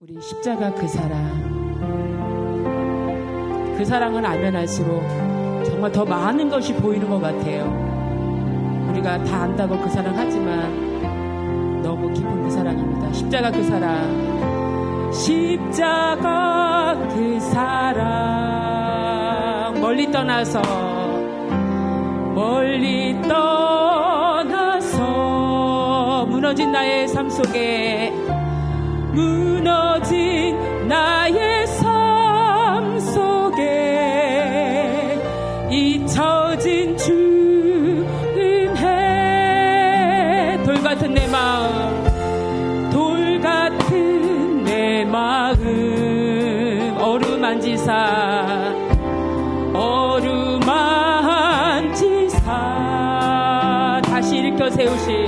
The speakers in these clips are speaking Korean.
우리 십자가 그 사랑은 알면 알수록 정말 더 많은 것이 보이는 것 같아요. 우리가 다 안다고 그 사랑 하지만 너무 깊은 그 사랑입니다. 십자가 그 사랑, 십자가 그 사랑. 멀리 떠나서 무너진 나의 삶 속에, 무너진 나의 삶 속에 잊혀진 주님의 돌같은 내 마음, 돌같은 내 마음 어루만지사 다시 일으켜 세우시,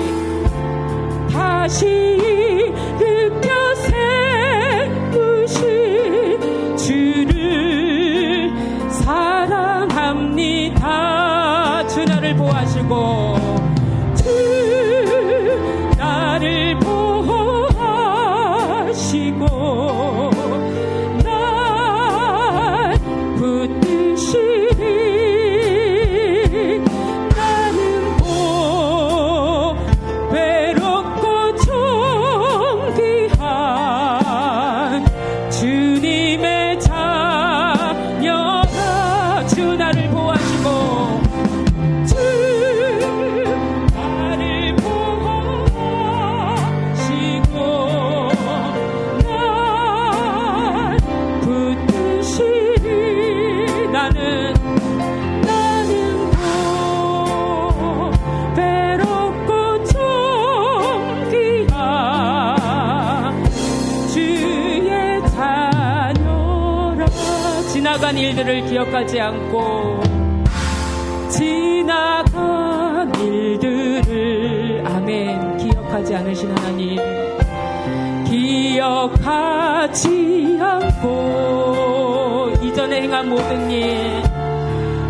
다시 일으켜 세우시 주를 사랑합니다. 주 나를 보호하시고, 주 나를 보호하시고 날 붙드시리. 지나간 일들을 기억하지 않고, 지나간 일들을 아멘 기억하지 않으신 하나님, 기억하지 않고 이전에 행한 모든 일,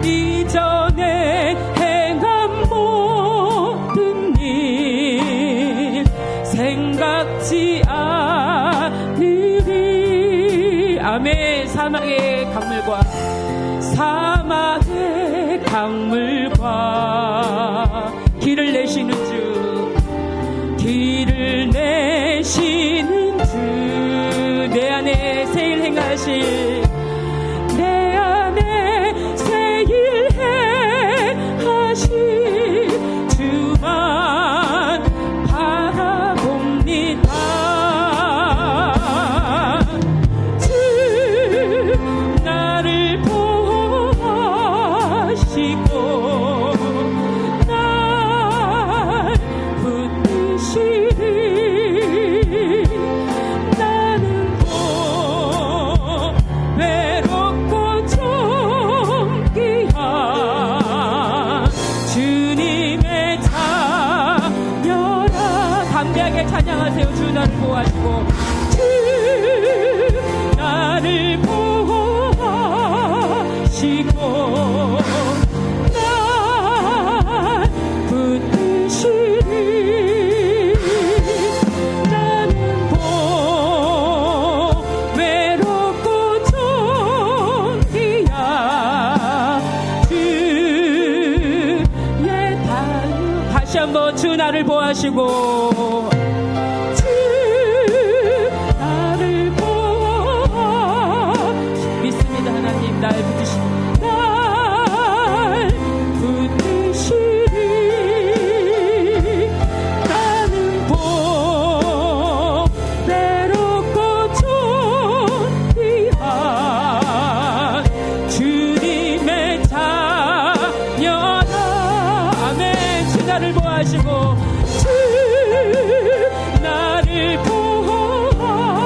이전에 행한 모든 일 생각지 않으리. 아멘. 사막의 강물과 길을 내시는 주, 길을 내시는 주, 내 안에 새 일 행하실, 내 안에 새 일 행하실 주만 바라봅니다. 찬양하세요. 주 나를 보호하시고, 주 나를 보호하시고 날 붙드시리. 나는 외롭고 존귀야 주의 다유. 다시 한번 주 나를 보호하시고, 날 붙드시리. 나는 외롭고 존귀한 주님의 자녀다. 아멘. 주 나를 보호하시고, 주 나를 보호하시고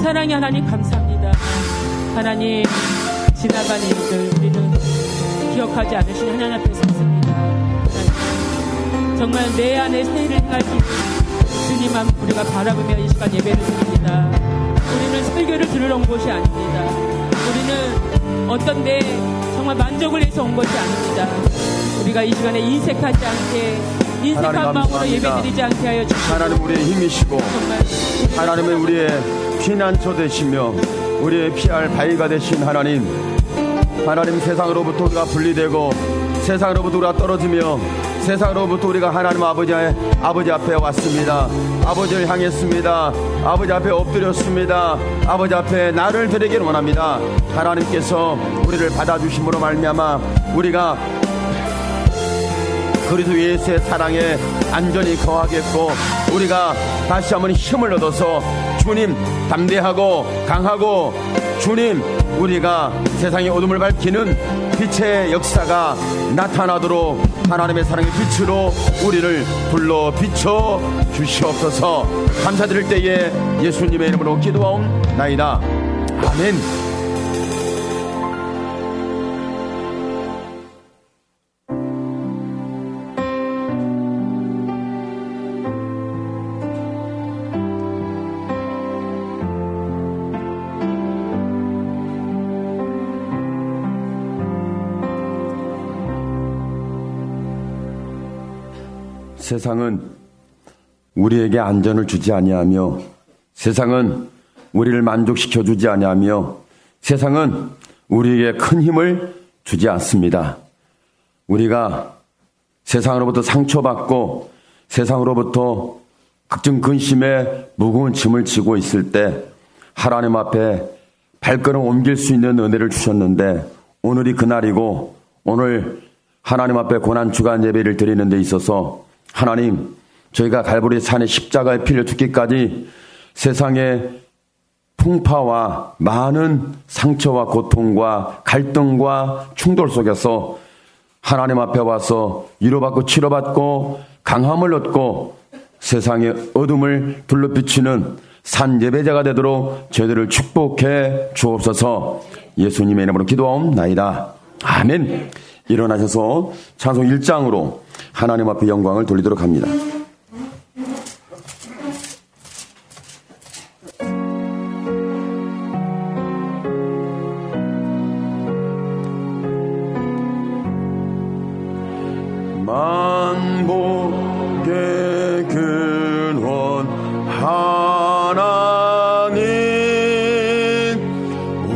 사랑의 하나님 감사합니다. 하나님, 지나간 일들 우리는 기억하지 않으신 하나님 앞에 섰습니다. 정말 내 안에 새 일을 행할 수 있는 주님만 우리가 바라보며 이 시간 예배를 드립니다. 우리는 설교를 들으러 온 것이 아닙니다. 우리는 어떤 내 정말 만족을 위해서 온 것이 아닙니다. 우리가 이 시간에 인색하지 않게 인색한 마음으로 예배드리지 않게 하여 주시옵소서. 하나님 우리의 힘이시고 하나님은 우리의 피난처 되시며 우리의 피할 바위가 되신 하나님, 세상으로부터 우리가 분리되고 세상으로부터 우리가 떨어지며 세상으로부터 우리가 하나님 아버지 앞에 왔습니다. 아버지를 향했습니다. 아버지 앞에 엎드렸습니다. 아버지 앞에 나를 드리기를 원합니다. 하나님께서 우리를 받아주심으로 말미암아 우리가 그리스도 예수의 사랑에 안전히 거하겠고, 우리가 다시 한번 힘을 얻어서 주님 담대하고 강하고, 주님 우리가 세상의 어둠을 밝히는 빛의 역사가 나타나도록 하나님의 사랑의 빛으로 우리를 불러 비춰 주시옵소서. 감사드릴 때에 예수님의 이름으로 기도하옵나이다. 아멘. 세상은 우리에게 안전을 주지 아니하며, 세상은 우리를 만족시켜 주지 아니하며, 세상은 우리에게 큰 힘을 주지 않습니다. 우리가 세상으로부터 상처받고 세상으로부터 걱정 근심에 무거운 짐을 지고 있을 때 하나님 앞에 발걸음 옮길 수 있는 은혜를 주셨는데, 오늘이 그날이고, 오늘 하나님 앞에 고난 주간 예배를 드리는 데 있어서 하나님, 저희가 갈보리 산의 십자가에 필려 죽기까지 세상의 풍파와 많은 상처와 고통과 갈등과 충돌 속에서 하나님 앞에 와서 위로받고 치료받고 강함을 얻고 세상의 어둠을 둘러비치는 산 예배자가 되도록 저희들을 축복해 주옵소서. 예수님의 이름으로 기도하옵나이다. 아멘. 일어나셔서 찬송 1장으로 하나님 앞에 영광을 돌리도록 합니다. 만복의 근원 하나님,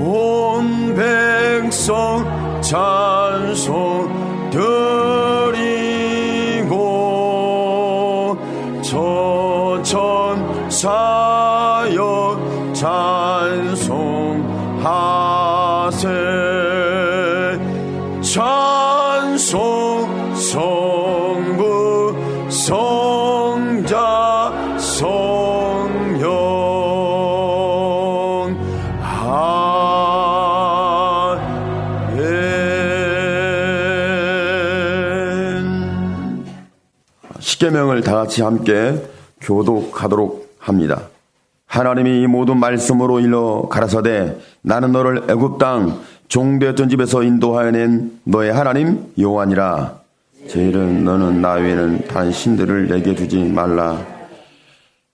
온 백성 찬송 드리고 저천사여 찬송하세. 찬송 성부 성자 성령 아멘. 십계명을 다 같이 함께 교독하도록 합니다. 하나님이 이 모든 말씀으로 일러 가라사대 나는 너를 애굽 땅 종되었던 집에서 인도하여 낸 너의 하나님 여호와니라. 제일은 너는 나 외에는 다른 신들을 내게 두지 말라.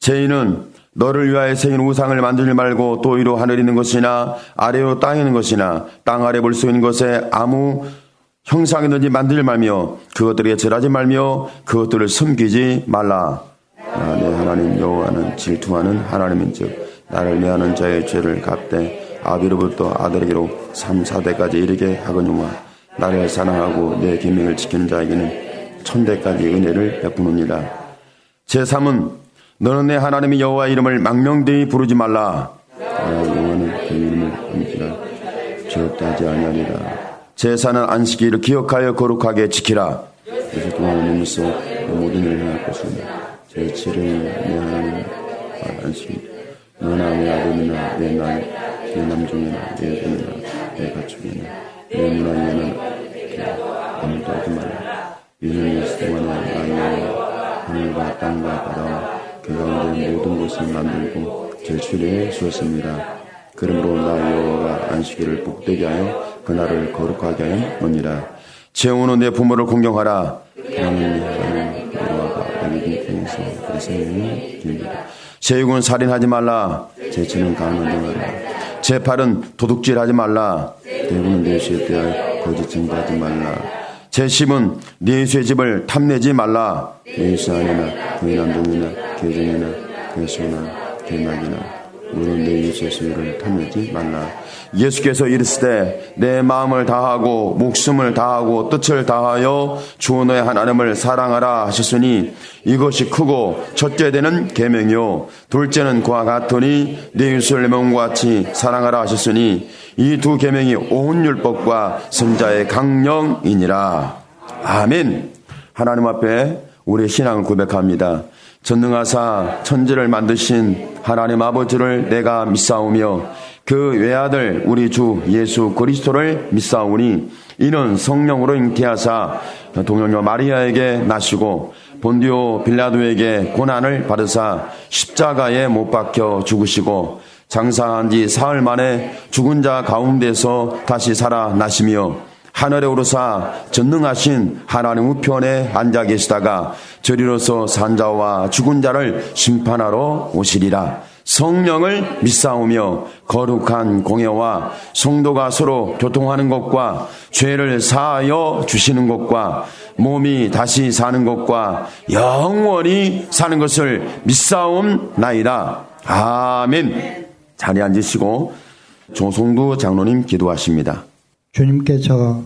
제인은 너를 위하여 생긴 우상을 만들지 말고 또 위로 하늘에 있는 것이나 아래로 땅에 있는 것이나 땅 아래 볼 수 있는 것에 아무 형상이든지 만들지 말며 그것들에게 절하지 말며 그것들을 섬기지 말라. 내 하나님 여호와는 질투하는 하나님인즉 나를 미워하는 자의 죄를 갚되 아비로부터 아들에게로 3, 4대까지 이르게 하거니와 나를 사랑하고 내 계명을 지키는 자에게는 1000대까지 은혜를 베푸느니라. 제3은 너는 내 하나님의 여호와 이름을 망명되이 부르지 말라. 여호와는 그 이름을 범지라 죄없다 하지 아니하리라. 제4는 안식일을 기억하여 거룩하게 지키라. 그래서 동안의 몸에서 모든 일을 행할 것이니 제7은 내 하나님 안식일, 너나 내 아들이나 내 남종이나 내 손이나 내 가축이나 내 누나이나 아무도 하지 말라. 이는 예수 동안에 나 여호와 하늘과 땅과 바다와 그 가운데 모든 것을 만들고 제7일에 주었습니다. 그러므로 나 여호와가 안식일을 복되게 하여 그날을 거룩하게 하였느니라. 재혼은 내 부모를 공경하라. 그러면 네 하나님 여호와 제 육은 살인하지 말라. 제 치는 강요하지 말라. 제 팔은 도둑질하지 말라. 대부는 내 수에 대하여 거짓 증거하지 말라. 제 십은 네 수의 집을 탐내지 말라. 내 수 안에나 교인남동이나 교정이나 교수나 교막이나 물론 내 이웃의 소유를 탐내지 말라. 예수께서 이르시되 내 마음을 다하고 목숨을 다하고 뜻을 다하여 주 너의 하나님을 사랑하라 하셨으니 이것이 크고 첫째 되는 계명이요 둘째는 그와 같으니 내 이웃을 내 몸과 같이 사랑하라 하셨으니 이 두 계명이 온 율법과 선자의 강령이니라. 아멘. 하나님 앞에 우리의 신앙을 고백합니다. 전능하사 천지를 만드신 하나님 아버지를 내가 믿사오며 그 외아들 우리 주 예수 그리스도를 믿사오니 이는 성령으로 잉태하사 동정녀 마리아에게 나시고 본디오 빌라도에게 고난을 받으사 십자가에 못 박혀 죽으시고 장사한 지 사흘 만에 죽은 자 가운데서 다시 살아나시며 하늘에 오르사 전능하신 하나님 우편에 앉아 계시다가 저리로서 산자와 죽은 자를 심판하러 오시리라. 성령을 믿사오며 거룩한 공예와 성도가 서로 교통하는 것과 죄를 사하여 주시는 것과 몸이 다시 사는 것과 영원히 사는 것을 믿사옵나이다. 아멘. 자리에 앉으시고 조성두 장로님 기도하십니다. 주님께서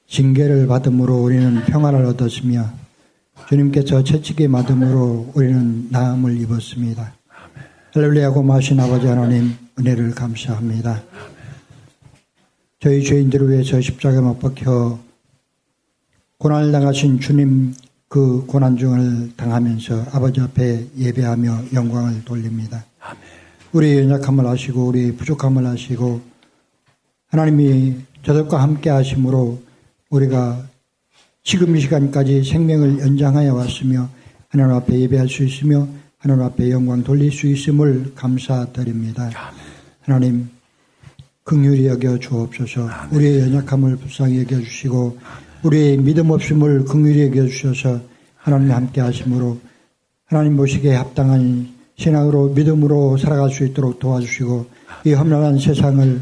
징계를 받음으로 우리는 평화를 얻었으며 주님께서 채찍에 맞음으로 우리는 나음을 입었습니다. 할렐루야. 고마우신 아버지 하나님 은혜를 감사합니다. 저희 죄인들을 위해서 십자가에 못 박혀 고난을 당하신 주님 그 고난 중을 당하면서 아버지 앞에 예배하며 영광을 돌립니다. 우리의 연약함을 아시고 우리의 부족함을 아시고 하나님이 저들과 함께 하심으로 우리가 지금 이 시간까지 생명을 연장하여 왔으며 하나님 앞에 예배할 수 있으며 하나님 앞에 영광 돌릴 수 있음을 감사드립니다. 하나님 긍휼히 여겨 주옵소서. 우리의 연약함을 불쌍히 여겨 주시고 우리의 믿음 없음을 긍휼히 여겨 주셔서 하나님 함께 하심으로 하나님 보시기에 합당한 신앙으로 믿음으로 살아갈 수 있도록 도와주시고 이 험난한 세상을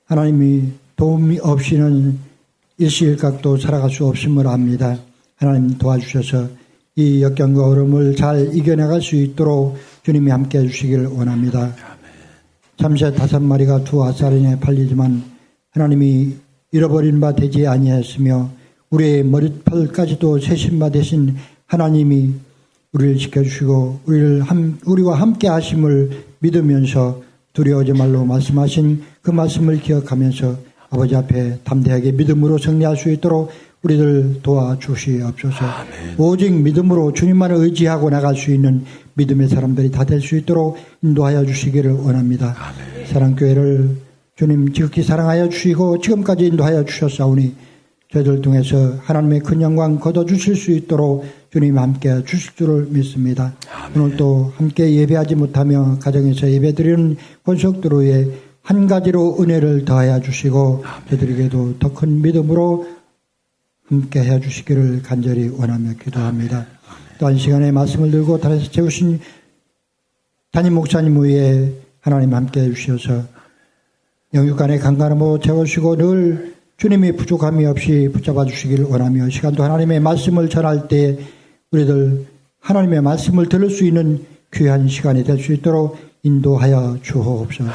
하나님이 도움이 없이는 일시일각도 살아갈 수 없음을 압니다. 하나님 도와주셔서 이 역경과 어려움을 잘 이겨나갈 수 있도록 주님이 함께 해주시기를 원합니다. 참새 5마리가 두 아사리에 팔리지만 하나님이 잃어버린 바 되지 아니하였으며 우리의 머리털까지도 세신 바 되신 하나님이 우리를 지켜주시고 우리와 함께 하심을 믿으면서 두려워하지 말로 말씀하신 그 말씀을 기억하면서 아버지 앞에 담대하게 믿음으로 승리할 수 있도록 우리들 도와주시옵소서. 오직 믿음으로 주님만을 의지하고 나갈 수 있는 믿음의 사람들이 다 될 수 있도록 인도하여 주시기를 원합니다. 사랑교회를 주님 지극히 사랑하여 주시고 지금까지 인도하여 주셨사오니 저희들 통해서 하나님의 큰 영광 거둬주실 수 있도록 주님 함께 주실 줄을 믿습니다. 오늘도 함께 예배하지 못하며 가정에서 예배드리는 권속들을 위해 한 가지로 은혜를 더하여 주시고 저들에게도 더 큰 믿음으로 함께 해 주시기를 간절히 원하며 기도합니다. 또한 시간에 말씀을 들고 달에서 채우신 담임 목사님 위에 하나님 함께 해 주셔서 영육간의 강간함으로 채우시고 늘 주님이 부족함이 없이 붙잡아 주시기를 원하며 시간도 하나님의 말씀을 전할 때 우리들 하나님의 말씀을 들을 수 있는 귀한 시간이 될 수 있도록 인도하여 주옵소서.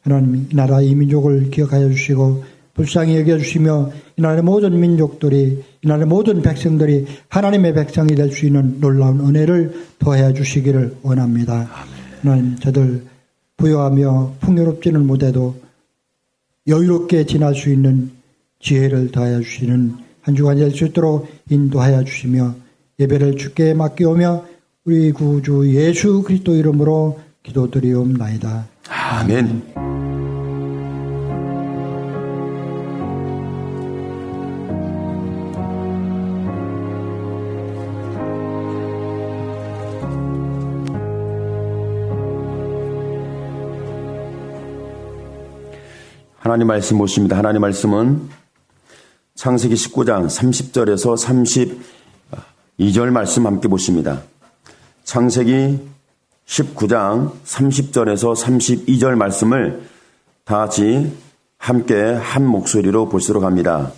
하나님 이 나라 이 민족을 기억하여 주시고 불쌍히 여겨주시며 이 나라의 모든 민족들이 이 나라의 모든 백성들이 하나님의 백성이 될 수 있는 놀라운 은혜를 더해 주시기를 원합니다. 하나님 저들 부유하며 풍요롭지는 못해도 여유롭게 지날 수 있는 지혜를 더하여 주시는 한 주간 될 수 있도록 인도하여 주시며 예배를 주께 맡기오며 우리 구주 예수 그리스도 이름으로 기도드리옵나이다. 아멘. 하나님 말씀 보십니다. 하나님 말씀은 창세기 19장 30절에서 32절 말씀 함께 보십니다. 창세기 19장 30절에서 32절 말씀을 다 같이 함께 한 목소리로 보시도록 합니다.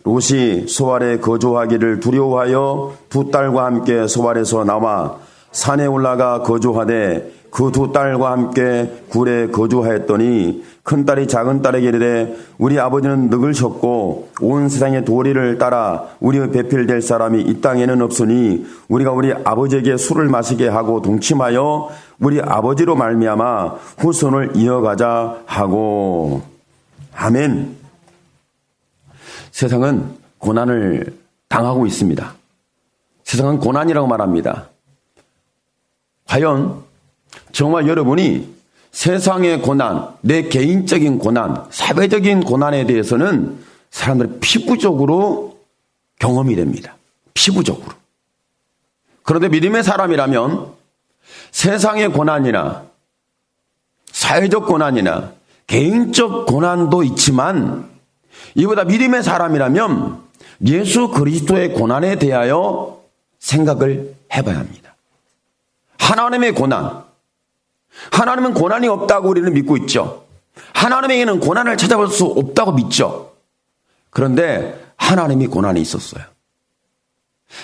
롯이 소알에 거주하기를 두려워하여 두 딸과 함께 소알에서 나와 산에 올라가 거주하되 그 두 딸과 함께 굴에 거주하였더니 큰딸이 작은딸에게 이르되 우리 아버지는 늙으셨고 온 세상의 도리를 따라 우리의 배필될 사람이 이 땅에는 없으니 우리가 우리 아버지에게 술을 마시게 하고 동침하여 우리 아버지로 말미암아 후손을 이어가자 하고. 아멘. 세상은 고난을 당하고 있습니다. 세상은 고난이라고 말합니다. 과연 정말 여러분이 세상의 고난, 내 개인적인 고난, 사회적인 고난에 대해서는 사람들이 피부적으로 경험이 됩니다. 피부적으로. 그런데 믿음의 사람이라면 세상의 고난이나 사회적 고난이나 개인적 고난도 있지만 이보다 믿음의 사람이라면 예수 그리스도의 고난에 대하여 생각을 해봐야 합니다. 하나님의 고난. 하나님은 고난이 없다고 우리는 믿고 있죠. 하나님에게는 고난을 찾아볼 수 없다고 믿죠. 그런데 하나님이 고난이 있었어요.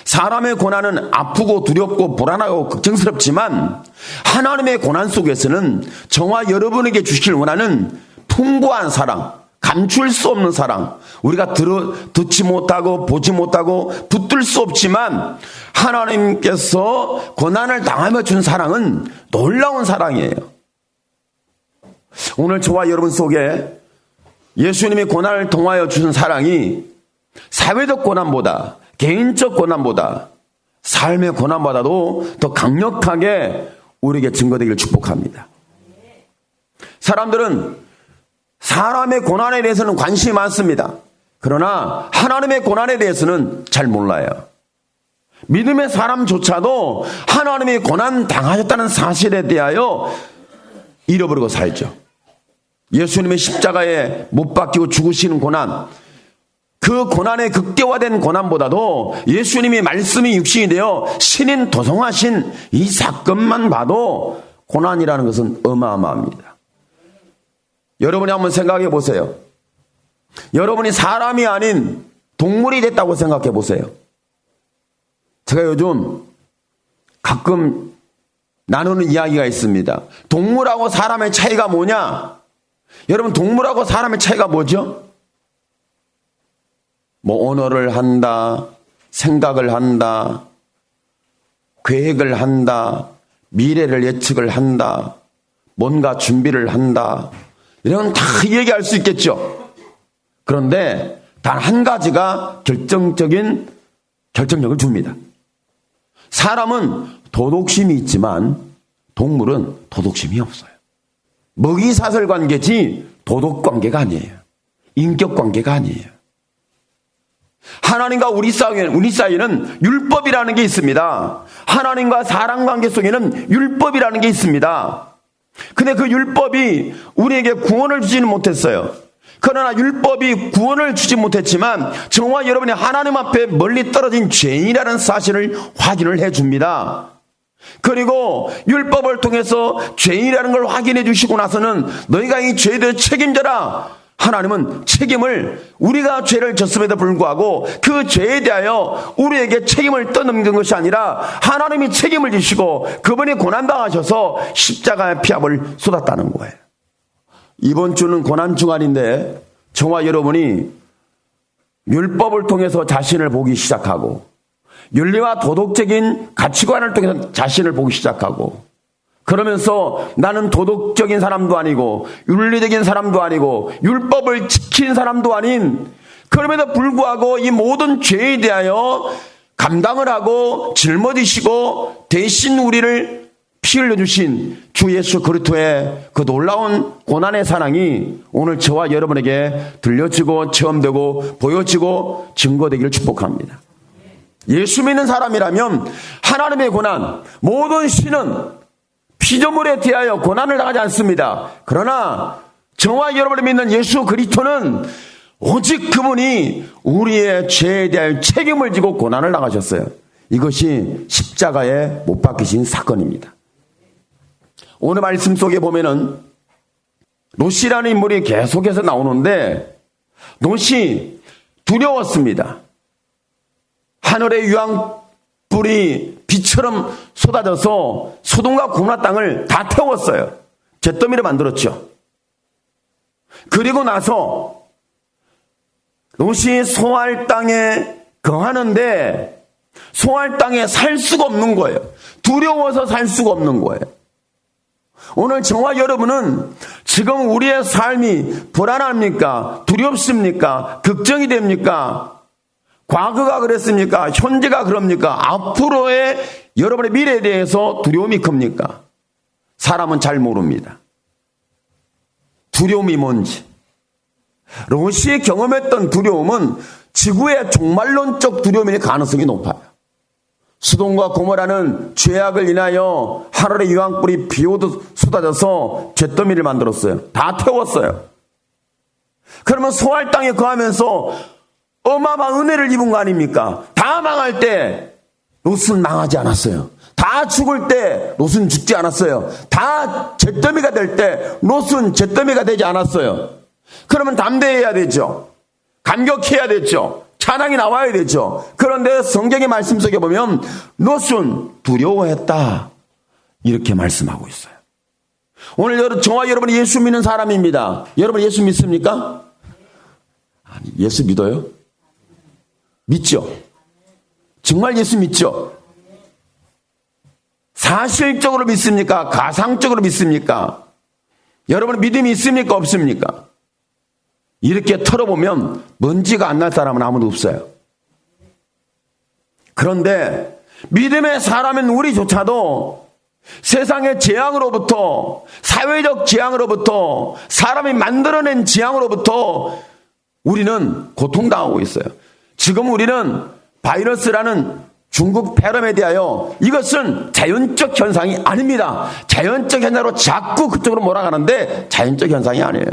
사람의 고난은 아프고 두렵고 불안하고 걱정스럽지만 하나님의 고난 속에서는 저와 여러분에게 주실 원하는 풍부한 사랑, 감출 수 없는 사랑, 우리가 듣지 못하고 보지 못하고 붙들 수 없지만 하나님께서 고난을 당하며 준 사랑은 놀라운 사랑이에요. 오늘 저와 여러분 속에 예수님이 고난을 통하여 주신 사랑이 사회적 고난보다, 개인적 고난보다, 삶의 고난보다도 더 강력하게 우리에게 증거되기를 축복합니다. 사람들은 사람의 고난에 대해서는 관심이 많습니다. 그러나 하나님의 고난에 대해서는 잘 몰라요. 믿음의 사람조차도 하나님이 고난 당하셨다는 사실에 대하여 잃어버리고 살죠. 예수님의 십자가에 못 박히고 죽으시는 고난, 그 고난의 극대화된 고난보다도 예수님이 말씀이 육신이 되어 신인 도성하신 이 사건만 봐도 고난이라는 것은 어마어마합니다. 여러분이 한번 생각해 보세요. 여러분이 사람이 아닌 동물이 됐다고 생각해 보세요. 제가 요즘 가끔 나누는 이야기가 있습니다. 동물하고 사람의 차이가 뭐냐? 여러분, 동물하고 사람의 차이가 뭐죠? 뭐 언어를 한다, 생각을 한다, 계획을 한다, 미래를 예측을 한다, 뭔가 준비를 한다, 이런 건 다 얘기할 수 있겠죠. 그런데 단 한 가지가 결정적인 결정력을 줍니다. 사람은 도덕심이 있지만 동물은 도덕심이 없어요. 먹이사슬 관계지 도덕 관계가 아니에요. 인격 관계가 아니에요. 하나님과 우리 사이에는 율법이라는 게 있습니다. 하나님과 사람 관계 속에는 율법이라는 게 있습니다. 근데 그 율법이 우리에게 구원을 주지는 못했어요. 그러나 율법이 구원을 주지 못했지만 저와 여러분이 하나님 앞에 멀리 떨어진 죄인이라는 사실을 확인을 해줍니다. 그리고 율법을 통해서 죄인이라는 걸 확인해 주시고 나서는 너희가 이 죄에 대해 책임져라. 하나님은 책임을, 우리가 죄를 졌음에도 불구하고 그 죄에 대하여 우리에게 책임을 떠넘긴 것이 아니라 하나님이 책임을 지시고 그분이 고난당하셔서 십자가의 피압을 쏟았다는 거예요. 이번 주는 고난 주간인데 저와 여러분이 율법을 통해서 자신을 보기 시작하고 윤리와 도덕적인 가치관을 통해서 자신을 보기 시작하고 그러면서 나는 도덕적인 사람도 아니고 윤리적인 사람도 아니고 율법을 지킨 사람도 아닌, 그럼에도 불구하고 이 모든 죄에 대하여 감당을 하고 짊어지시고 대신 우리를 피 흘려주신 주 예수 그리스도의 그 놀라운 고난의 사랑이 오늘 저와 여러분에게 들려지고 체험되고 보여지고 증거되기를 축복합니다. 예수 믿는 사람이라면 하나님의 고난, 모든 신은 피조물에 대하여 고난을 당하지 않습니다. 그러나 저와 여러분이 믿는 예수 그리스도는 오직 그분이 우리의 죄에 대하여 책임을 지고 고난을 당하셨어요. 이것이 십자가에 못 박히신 사건입니다. 오늘 말씀 속에 보면은 롯이라는 인물이 계속해서 나오는데 롯이 두려웠습니다. 하늘의 유황불이 비처럼 쏟아져서 소돔과 고모라 땅을 다 태웠어요. 잿더미를 만들었죠. 그리고 나서 롯이 소알 땅에 거하는데 소알 땅에 살 수가 없는 거예요. 두려워서 살 수가 없는 거예요. 오늘 저와 여러분은 지금 우리의 삶이 불안합니까? 두렵습니까? 걱정이 됩니까? 과거가 그랬습니까? 현재가 그럽니까? 앞으로의 여러분의 미래에 대해서 두려움이 큽니까? 사람은 잘 모릅니다. 두려움이 뭔지. 롯이 경험했던 두려움은 지구의 종말론적 두려움일 가능성이 높아요. 소돔과 고모라는 죄악을 인하여 하늘의 유황불이 비오듯 쏟아져서 잿더미를 만들었어요. 다 태웠어요. 그러면 소알 땅에 거하면서 어마어마한 은혜를 입은 거 아닙니까? 다 망할 때 롯은 망하지 않았어요. 다 죽을 때 롯은 죽지 않았어요. 다 잿더미가 될 때 롯은 잿더미가 되지 않았어요. 그러면 담대해야 되죠. 감격해야 되죠. 찬양이 나와야 되죠. 그런데 성경의 말씀 속에 보면 롯은 두려워했다 이렇게 말씀하고 있어요. 오늘 저와 여러분이 예수 믿는 사람입니다. 여러분 예수 믿습니까? 아니, 예수 믿어요? 믿죠? 정말 예수 믿죠? 사실적으로 믿습니까? 가상적으로 믿습니까? 여러분 믿음이 있습니까? 없습니까? 이렇게 털어보면 먼지가 안 날 사람은 아무도 없어요. 그런데 믿음의 사람인 우리조차도 세상의 재앙으로부터, 사회적 재앙으로부터, 사람이 만들어낸 재앙으로부터 우리는 고통당하고 있어요. 지금 우리는 바이러스라는 중국 폐렴에 대하여 이것은 자연적 현상이 아닙니다. 자연적 현상으로 자꾸 그쪽으로 몰아가는데 자연적 현상이 아니에요.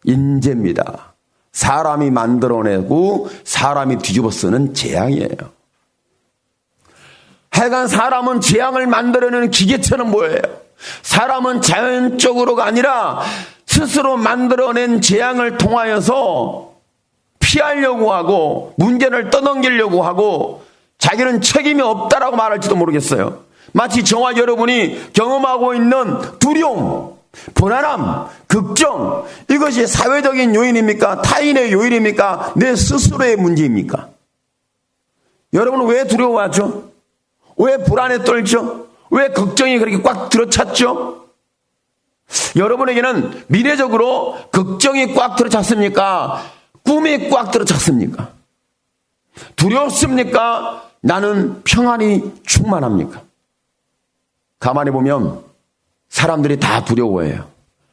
인재입니다. 사람이 만들어내고 사람이 뒤집어 쓰는 재앙이에요. 하여간 사람은 재앙을 만들어내는 기계처럼 보여요. 사람은 자연적으로가 아니라 스스로 만들어낸 재앙을 통하여서 피하려고 하고 문제를 떠넘기려고 하고 자기는 책임이 없다라고 말할지도 모르겠어요. 마치 저와 여러분이 경험하고 있는 두려움, 불안함, 걱정, 이것이 사회적인 요인입니까? 타인의 요인입니까? 내 스스로의 문제입니까? 여러분은 왜 두려워하죠? 왜 불안에 떨죠? 왜 걱정이 그렇게 꽉 들어찼죠? 여러분에게는 미래적으로 걱정이 꽉 들어찼습니까? 꿈이 꽉 들어찼습니까? 두렵습니까? 나는 평안이 충만합니까? 가만히 보면 사람들이 다 두려워해요.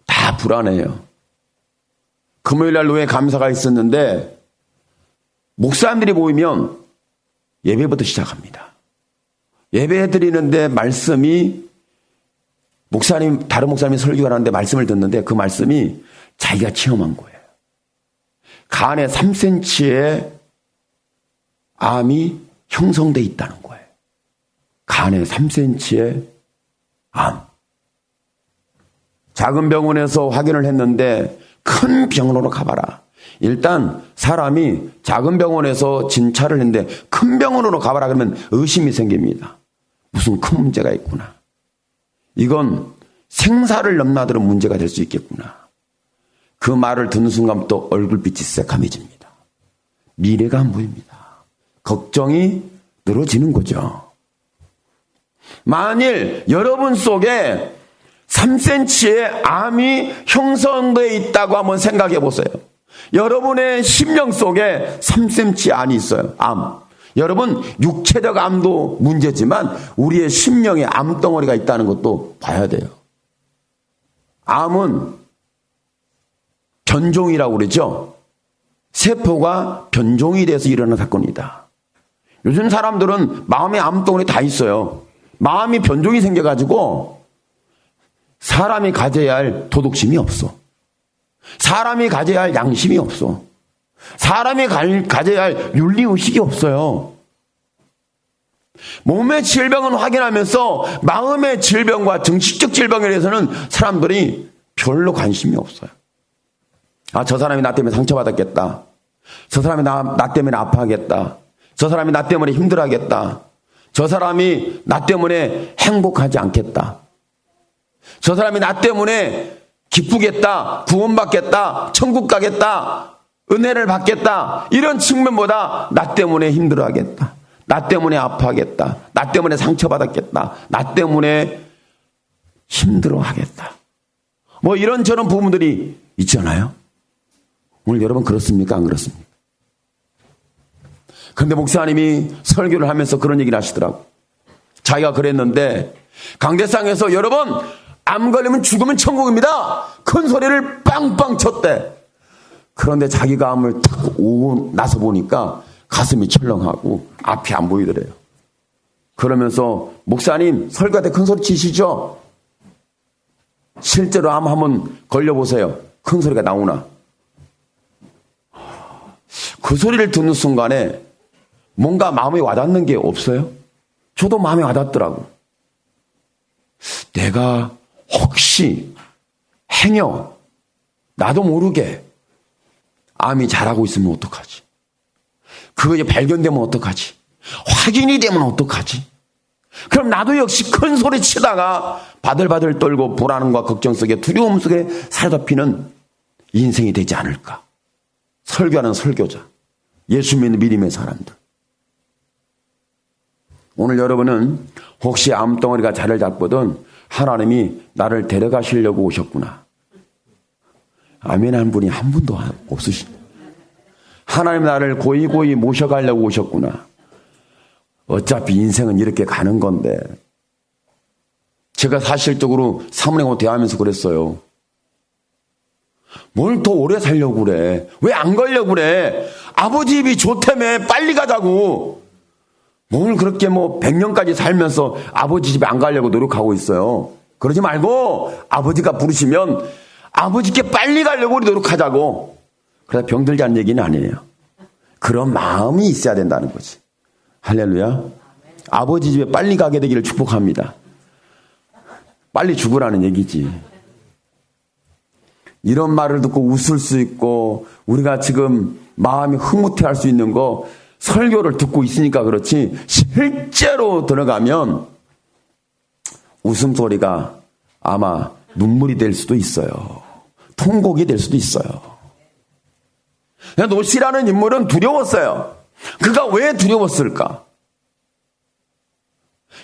다 불안해요. 금요일날 노예 감사가 있었는데 목사님들이 모이면 예배부터 시작합니다. 예배해드리는데 말씀이 다른 목사님이 설교를 하는데 말씀을 듣는데 그 말씀이 자기가 체험한 거예요. 간에 3cm의 암이 형성돼 있다는 거예요. 간에 3cm의 암. 작은 병원에서 확인을 했는데 큰 병원으로 가봐라. 일단 사람이 작은 병원에서 진찰을 했는데 큰 병원으로 가봐라 그러면 의심이 생깁니다. 무슨 큰 문제가 있구나. 이건 생사를 넘나드는 문제가 될 수 있겠구나. 그 말을 듣는 순간부터 얼굴빛이 새카매집니다. 미래가 안 보입니다. 걱정이 늘어지는 거죠. 만일 여러분 속에 3cm의 암이 형성되어 있다고 한번 생각해 보세요. 여러분의 심령 속에 3cm 암이 있어요. 암. 여러분 육체적 암도 문제지만 우리의 심령에 암덩어리가 있다는 것도 봐야 돼요. 암은 변종이라고 그러죠. 세포가 변종이 돼서 일어나는 사건이다. 요즘 사람들은 마음에 암덩어리 다 있어요. 마음이 변종이 생겨가지고 사람이 가져야 할 도덕심이 없어. 사람이 가져야 할 양심이 없어. 사람이 가져야 할 윤리의식이 없어요. 몸의 질병은 확인하면서 마음의 질병과 정신적 질병에 대해서는 사람들이 별로 관심이 없어요. 저 사람이 나 때문에 상처받았겠다. 저 사람이 나 때문에 아파하겠다. 저 사람이 나 때문에 힘들어하겠다. 저 사람이 나 때문에 행복하지 않겠다. 저 사람이 나 때문에 기쁘겠다. 구원받겠다. 천국 가겠다. 은혜를 받겠다. 이런 측면보다 나 때문에 힘들어하겠다. 나 때문에 아파하겠다. 나 때문에 상처받았겠다. 나 때문에 힘들어하겠다. 뭐 이런저런 부분들이 있잖아요. 오늘 여러분 그렇습니까? 안 그렇습니까? 근데 목사님이 설교를 하면서 그런 얘기를 하시더라고. 자기가 그랬는데 강대상에서 여러분 암 걸리면 죽으면 천국입니다. 큰 소리를 빵빵 쳤대. 그런데 자기가 암을 탁 오고 나서 보니까 가슴이 철렁하고 앞이 안 보이더래요. 그러면서 목사님 설교 때 큰 소리 치시죠? 실제로 암 한번 걸려보세요. 큰 소리가 나오나? 그 소리를 듣는 순간에 뭔가 마음에 와닿는 게 없어요? 저도 마음에 와닿더라고. 내가 혹시 행여 나도 모르게 암이 자라고 있으면 어떡하지? 그게 발견되면 어떡하지? 확인이 되면 어떡하지? 그럼 나도 역시 큰 소리 치다가 바들바들 떨고 불안함과 걱정 속에 두려움 속에 사로잡히는 인생이 되지 않을까? 설교하는 설교자, 예수 믿는 믿음의 사람들. 오늘 여러분은 혹시 암덩어리가 자를 잡거든 하나님이 나를 데려가시려고 오셨구나. 아멘 한 분이 한 분도 없으시네. 하나님 나를 고이고이 모셔가려고 오셨구나. 어차피 인생은 이렇게 가는 건데. 제가 사실적으로 사모님하고 대화하면서 그랬어요. 뭘 더 오래 살려고 그래? 왜 안 가려고 그래? 아버지 집이 좋다며 빨리 가자고. 뭘 그렇게 100년까지 살면서 아버지 집에 안 가려고 노력하고 있어요. 그러지 말고 아버지가 부르시면 아버지께 빨리 가려고 우리 노력하자고. 그래서 병들자는 얘기는 아니에요. 그런 마음이 있어야 된다는 거지. 할렐루야. 아버지 집에 빨리 가게 되기를 축복합니다. 빨리 죽으라는 얘기지. 이런 말을 듣고 웃을 수 있고 우리가 지금 마음이 흐뭇해할 수 있는 거 설교를 듣고 있으니까 그렇지 실제로 들어가면 웃음소리가 아마 눈물이 될 수도 있어요. 통곡이 될 수도 있어요. 노시라는 인물은 두려웠어요. 그가 왜 두려웠을까?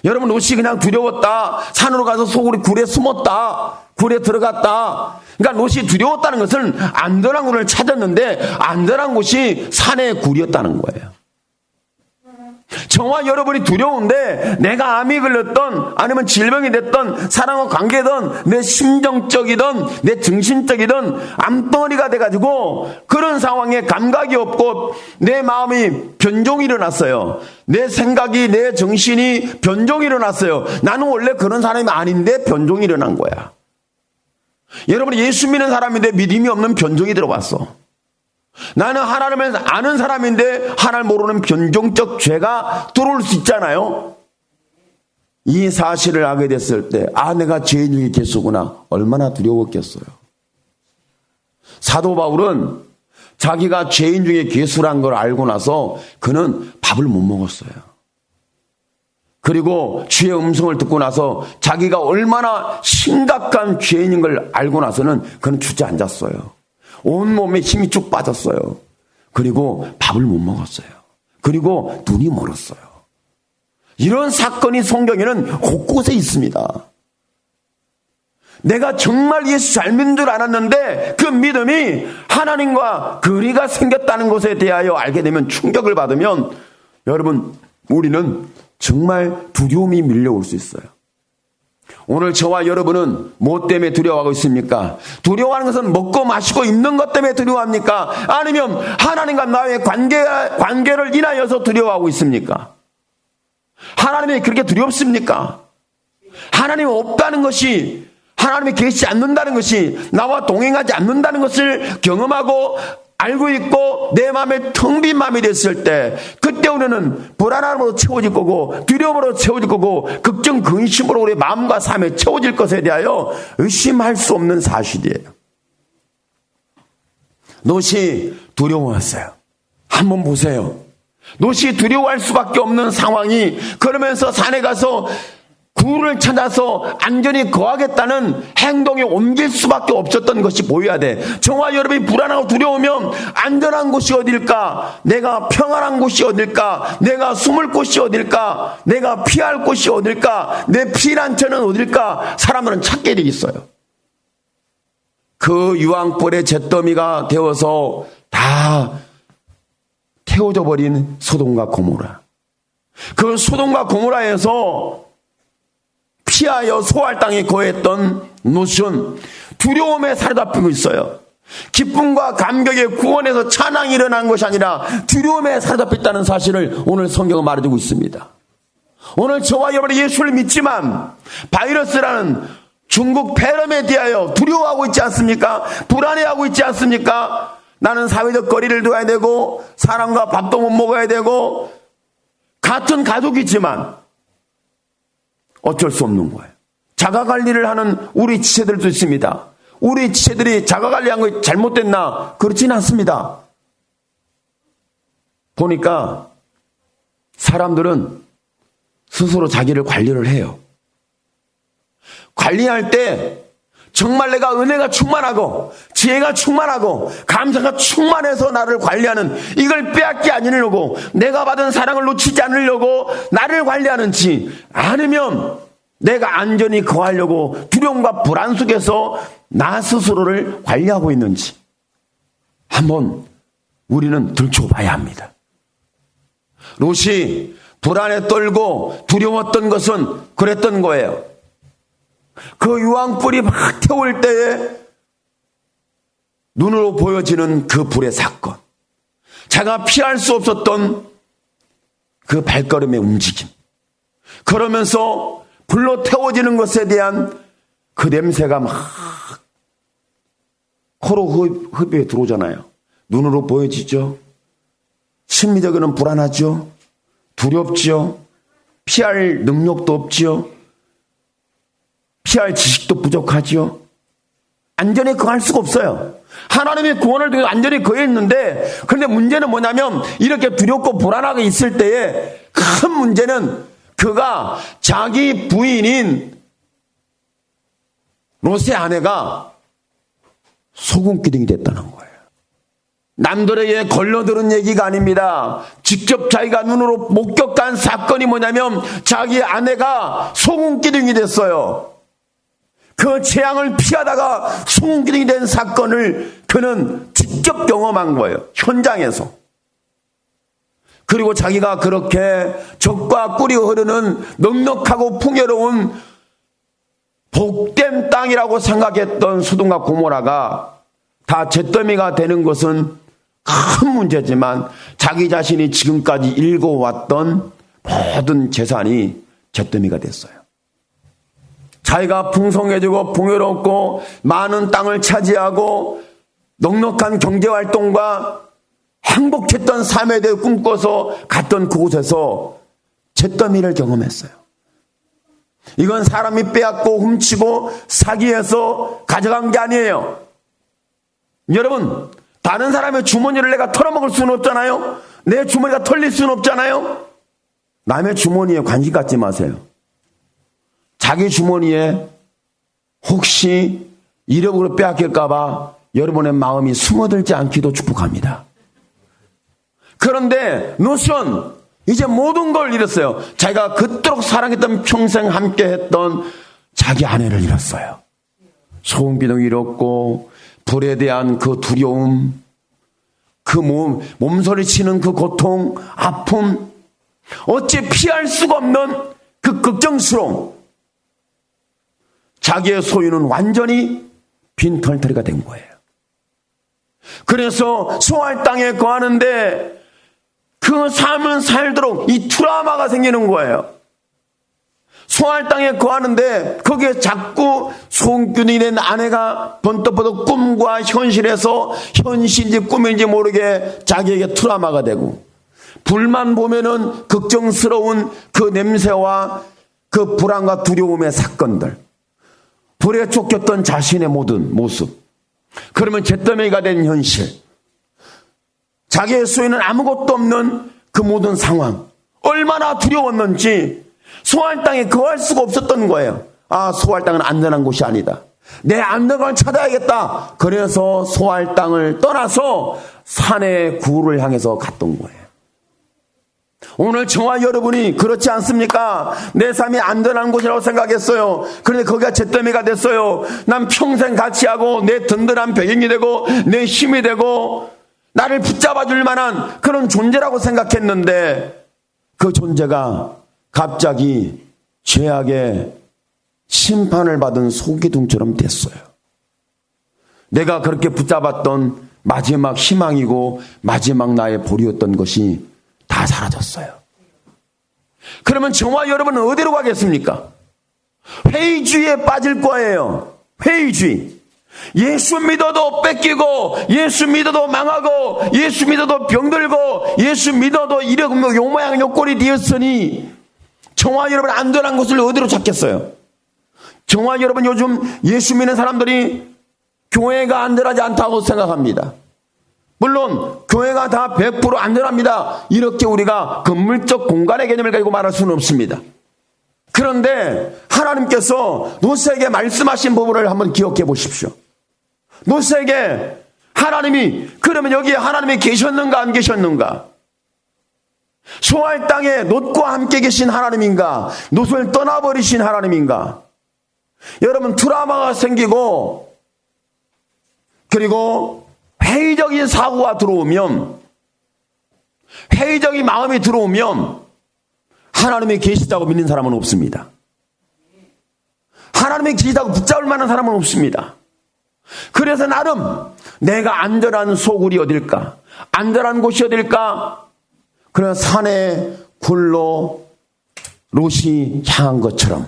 여러분 노시 그냥 두려웠다. 산으로 가서 굴에 숨었다. 굴에 들어갔다. 그러니까 노시 두려웠다는 것은 안전한 곳을 찾았는데 안전한 곳이 산의 굴이었다는 거예요. 저와 여러분이 두려운데 내가 암이 걸렸던 아니면 질병이 됐던 사랑과 관계든 내 심정적이든 내 정신적이든 암덩어리가 돼가지고 그런 상황에 감각이 없고 내 마음이 변종이 일어났어요. 내 생각이 내 정신이 변종이 일어났어요. 나는 원래 그런 사람이 아닌데 변종이 일어난 거야. 여러분 예수 믿는 사람인데 믿음이 없는 변종이 들어왔어. 나는 하나님을 아는 사람인데 하나님 모르는 변종적 죄가 들어올 수 있잖아요. 이 사실을 알게 됐을 때 내가 죄인 중에 개수구나. 얼마나 두려웠겠어요. 사도 바울은 자기가 죄인 중에 개수란 걸 알고 나서 그는 밥을 못 먹었어요. 그리고 주의 음성을 듣고 나서 자기가 얼마나 심각한 죄인인 걸 알고 나서는 그는 주저앉았어요. 온몸에 힘이 쭉 빠졌어요. 그리고 밥을 못 먹었어요. 그리고 눈이 멀었어요. 이런 사건이 성경에는 곳곳에 있습니다. 내가 정말 예수 잘 믿는 줄 알았는데 그 믿음이 하나님과 거리가 생겼다는 것에 대하여 알게 되면 충격을 받으면 여러분 우리는 정말 두려움이 밀려올 수 있어요. 오늘 저와 여러분은 뭐 때문에 두려워하고 있습니까? 두려워하는 것은 먹고 마시고 입는 것 때문에 두려워합니까? 아니면 하나님과 나의 관계를 인하여서 두려워하고 있습니까? 하나님이 그렇게 두렵습니까? 하나님이 없다는 것이 하나님이 계시지 않는다는 것이 나와 동행하지 않는다는 것을 경험하고 알고 있고 내 마음에 텅 빈 마음이 됐을 때 그때 우리는 불안함으로 채워질 거고 두려움으로 채워질 거고 걱정 근심으로 우리 마음과 삶에 채워질 것에 대하여 의심할 수 없는 사실이에요. 롯이 두려워했어요. 한번 보세요. 롯이 두려워할 수밖에 없는 상황이, 그러면서 산에 가서 굴을 찾아서 안전히 거하겠다는 행동에 옮길 수밖에 없었던 것이 보여야 돼. 저와 여러분이 불안하고 두려우면 안전한 곳이 어딜까? 내가 평안한 곳이 어딜까? 내가 숨을 곳이 어딜까? 내가 피할 곳이 어딜까? 내 피난처는 어딜까? 사람들은 찾게 돼 있어요. 그 유황불의 잿더미가 되어서 다 태워져 버린 소돔과 고모라. 그 소돔과 고모라에서 피하여 소할 땅에 거했던 롯은 두려움에 사로잡히고 있어요. 기쁨과 감격의 구원에서 찬양이 일어난 것이 아니라 두려움에 사로잡혔다는 사실을 오늘 성경은 말해주고 있습니다. 오늘 저와 여러분이 예수를 믿지만 바이러스라는 중국 폐렴에 대하여 두려워하고 있지 않습니까? 불안해하고 있지 않습니까? 나는 사회적 거리를 둬야 되고 사람과 밥도 못 먹어야 되고 같은 가족이지만 어쩔 수 없는 거예요. 자가관리를 하는 우리 지체들도 있습니다. 우리 지체들이 자가관리한 거 잘못됐나? 그렇지는 않습니다. 보니까 사람들은 스스로 자기를 관리를 해요. 관리할 때 정말 내가 은혜가 충만하고 지혜가 충만하고 감사가 충만해서 나를 관리하는, 이걸 빼앗기 않으려고 내가 받은 사랑을 놓치지 않으려고 나를 관리하는지, 아니면 내가 안전히 거하려고 두려움과 불안 속에서 나 스스로를 관리하고 있는지 한번 우리는 들춰봐야 합니다. 롯이 불안에 떨고 두려웠던 것은 그랬던 거예요. 그 유황불이 막 태울 때에 눈으로 보여지는 그 불의 사건, 자기가 피할 수 없었던 그 발걸음의 움직임, 그러면서 불로 태워지는 것에 대한 그 냄새가 막 코로 흡입에 들어오잖아요. 눈으로 보여지죠. 심리적으로는 불안하죠. 두렵죠. 피할 능력도 없죠. 피할 지식도 부족하지요. 안전히 거할 수가 없어요. 하나님의 구원을 통해 안전히 거했는데, 그런데 문제는 뭐냐면 이렇게 두렵고 불안하게 있을 때에 큰 문제는 그가 자기 부인인 롯의 아내가 소금기둥이 됐다는 거예요. 남들에게 걸려들은 얘기가 아닙니다. 직접 자기가 눈으로 목격한 사건이 뭐냐면 자기 아내가 소금기둥이 됐어요. 그 재앙을 피하다가 소금기둥이 된 사건을 그는 직접 경험한 거예요. 현장에서. 그리고 자기가 그렇게 적과 꿀이 흐르는 넉넉하고 풍요로운 복된 땅이라고 생각했던 소돔과 고모라가 다 잿더미가 되는 것은 큰 문제지만, 자기 자신이 지금까지 읽어왔던 모든 재산이 잿더미가 됐어요. 자기가 풍성해지고 풍요롭고 많은 땅을 차지하고 넉넉한 경제활동과 행복했던 삶에 대해 꿈꿔서 갔던 그곳에서 잿더미를 경험했어요. 이건 사람이 빼앗고 훔치고 사기해서 가져간 게 아니에요. 여러분, 다른 사람의 주머니를 내가 털어먹을 수는 없잖아요. 내 주머니가 털릴 수는 없잖아요. 남의 주머니에 관심 갖지 마세요. 자기 주머니에 혹시 이력으로 빼앗길까봐 여러분의 마음이 숨어들지 않기도 축복합니다. 그런데 롯은 이제 모든 걸 잃었어요. 자기가 그토록 사랑했던, 평생 함께했던 자기 아내를 잃었어요. 소금기둥 잃었고, 불에 대한 그 두려움, 그 몸서리치는 그 고통, 아픔, 어찌 피할 수가 없는 그 걱정스러움, 자기의 소유는 완전히 빈털터리가 된 거예요. 그래서 소할 땅에 거하는데 그 삶은 살도록 이 트라우마가 생기는 거예요. 소할 땅에 거하는데 거기에 자꾸 소금기둥이 된 아내가 번떡번떡 꿈과 현실에서 현실인지 꿈인지 모르게 자기에게 트라우마가 되고, 불만 보면은 걱정스러운 그 냄새와 그 불안과 두려움의 사건들, 불에 쫓겼던 자신의 모든 모습, 그러면 잿더미가 된 현실, 자기의 수에는 아무것도 없는 그 모든 상황, 얼마나 두려웠는지 소할 땅에 거할 수가 없었던 거예요. 아, 소할 땅은 안전한 곳이 아니다. 내 안전을 찾아야겠다. 그래서 소할 땅을 떠나서 산의 구를 향해서 갔던 거예요. 오늘 저와 여러분이 그렇지 않습니까? 내 삶이 안전한 곳이라고 생각했어요. 그런데 거기가 잿더미가 됐어요. 난 평생 같이 하고 내 든든한 배경이 되고 내 힘이 되고 나를 붙잡아 줄 만한 그런 존재라고 생각했는데 그 존재가 갑자기 죄악의 심판을 받은 소기둥처럼 됐어요. 내가 그렇게 붙잡았던 마지막 희망이고 마지막 나의 볼이었던 것이 다 사라졌어요. 그러면 저와 여러분은 어디로 가겠습니까? 회의주의에 빠질 거예요. 회의주의. 예수 믿어도 뺏기고, 예수 믿어도 망하고, 예수 믿어도 병들고, 예수 믿어도 이러고 요 모양 요 꼴이 되었으니 저와 여러분 안전한 곳을 어디로 찾겠어요? 저와 여러분 요즘 예수 믿는 사람들이 교회가 안전하지 않다고 생각합니다. 물론 교회가 다 100% 안전합니다. 이렇게 우리가 건물적 공간의 개념을 가지고 말할 수는 없습니다. 그런데 하나님께서 노새에게 말씀하신 부분을 한번 기억해 보십시오. 노새에게 하나님이, 그러면 여기에 하나님이 계셨는가 안 계셨는가? 소할 땅에 롯과 함께 계신 하나님인가? 롯을 떠나버리신 하나님인가? 여러분, 트라우마가 생기고 그리고 회의적인 사고가 들어오면, 회의적인 마음이 들어오면 하나님이 계시다고 믿는 사람은 없습니다. 하나님이 계시다고 붙잡을 만한 사람은 없습니다. 그래서 나름 내가 안전한 소굴이 어딜까? 안전한 곳이 어딜까? 그래서 산에 굴로 롯이 향한 것처럼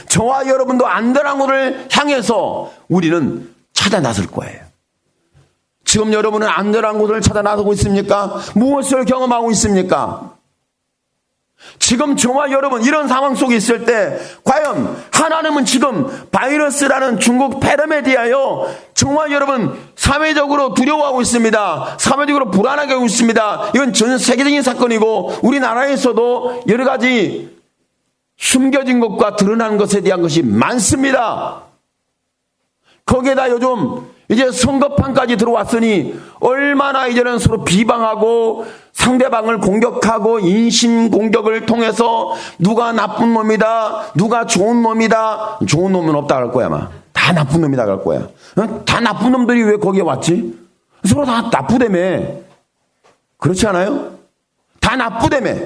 저와 여러분도 안전한 곳을 향해서 우리는 찾아 나설 거예요. 지금 여러분은 안전한 곳을 찾아 나서고 있습니까? 무엇을 경험하고 있습니까? 지금 저와 여러분 이런 상황 속에 있을 때 과연 하나님은 지금 바이러스라는 중국 폐렴에 대하여 저와 여러분 사회적으로 두려워하고 있습니다. 사회적으로 불안하게 하고 있습니다. 이건 전 세계적인 사건이고 우리나라에서도 여러 가지 숨겨진 것과 드러난 것에 대한 것이 많습니다. 거기에다 요즘 이제 선거판까지 들어왔으니 얼마나 이제는 서로 비방하고 상대방을 공격하고 인신공격을 통해서 누가 나쁜 놈이다, 누가 좋은 놈이다. 좋은 놈은 없다 할 거야 아마. 다 나쁜 놈이다 할 거야. 다 나쁜 놈들이 왜 거기에 왔지? 서로 다 나쁘다며. 그렇지 않아요? 다 나쁘다며.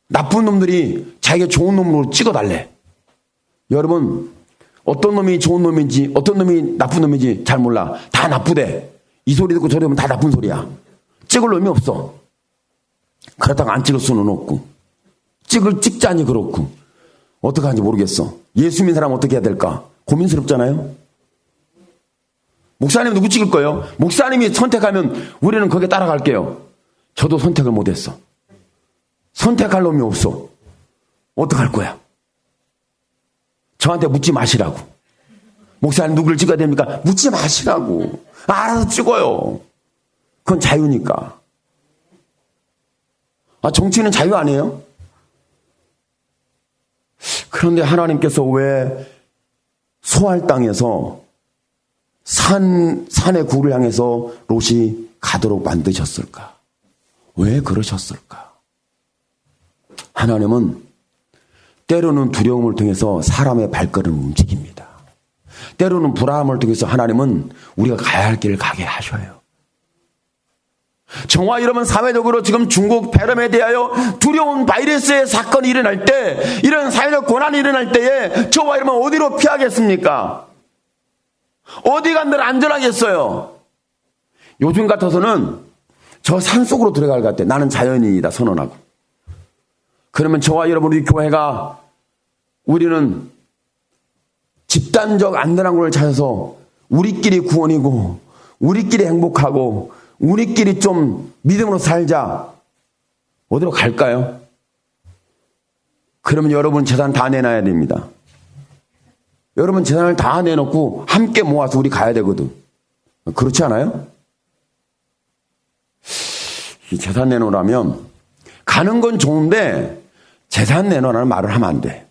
나쁜 놈들이 자기가 좋은 놈으로 찍어달래. 여러분, 어떤 놈이 좋은 놈인지 어떤 놈이 나쁜 놈인지 잘 몰라. 다 나쁘대. 이 소리 듣고 저리 하면 다 나쁜 소리야. 찍을 놈이 없어. 그렇다고 안 찍을 수는 없고 찍자니 그렇고 어떻게 하는지 모르겠어. 예수 믿는 사람 어떻게 해야 될까 고민스럽잖아요. 목사님 누구 찍을 거예요? 목사님이 선택하면 우리는 거기에 따라갈게요. 저도 선택을 못했어. 선택할 놈이 없어. 어떡할 거야? 저한테 묻지 마시라고. 목사님 누구를 찍어야 됩니까? 묻지 마시라고. 알아서 찍어요. 그건 자유니까. 정치는 자유 아니에요? 그런데 하나님께서 왜 소할 땅에서 산의 굴을 향해서 롯이 가도록 만드셨을까? 왜 그러셨을까? 하나님은 때로는 두려움을 통해서 사람의 발걸음을 움직입니다. 때로는 불안함을 통해서 하나님은 우리가 가야 할 길을 가게 하셔요. 저와 여러분 사회적으로 지금 중국 폐렴에 대하여 두려운 바이러스의 사건이 일어날 때, 이런 사회적 고난이 일어날 때에 저와 여러분 어디로 피하겠습니까? 어디 간들 안전하겠어요? 요즘 같아서는 저 산속으로 들어갈 것 같아요. 나는 자연인이다 선언하고. 그러면 저와 여러분 우리 교회가 우리는 집단적 안전한 곳을 찾아서 우리끼리 구원이고 우리끼리 행복하고 우리끼리 좀 믿음으로 살자. 어디로 갈까요? 그러면 여러분 재산 다 내놔야 됩니다. 여러분 재산을 다 내놓고 함께 모아서 우리 가야 되거든. 그렇지 않아요? 이 재산 내놓으라면 가는 건 좋은데 재산 내놓으라는 말을 하면 안 돼.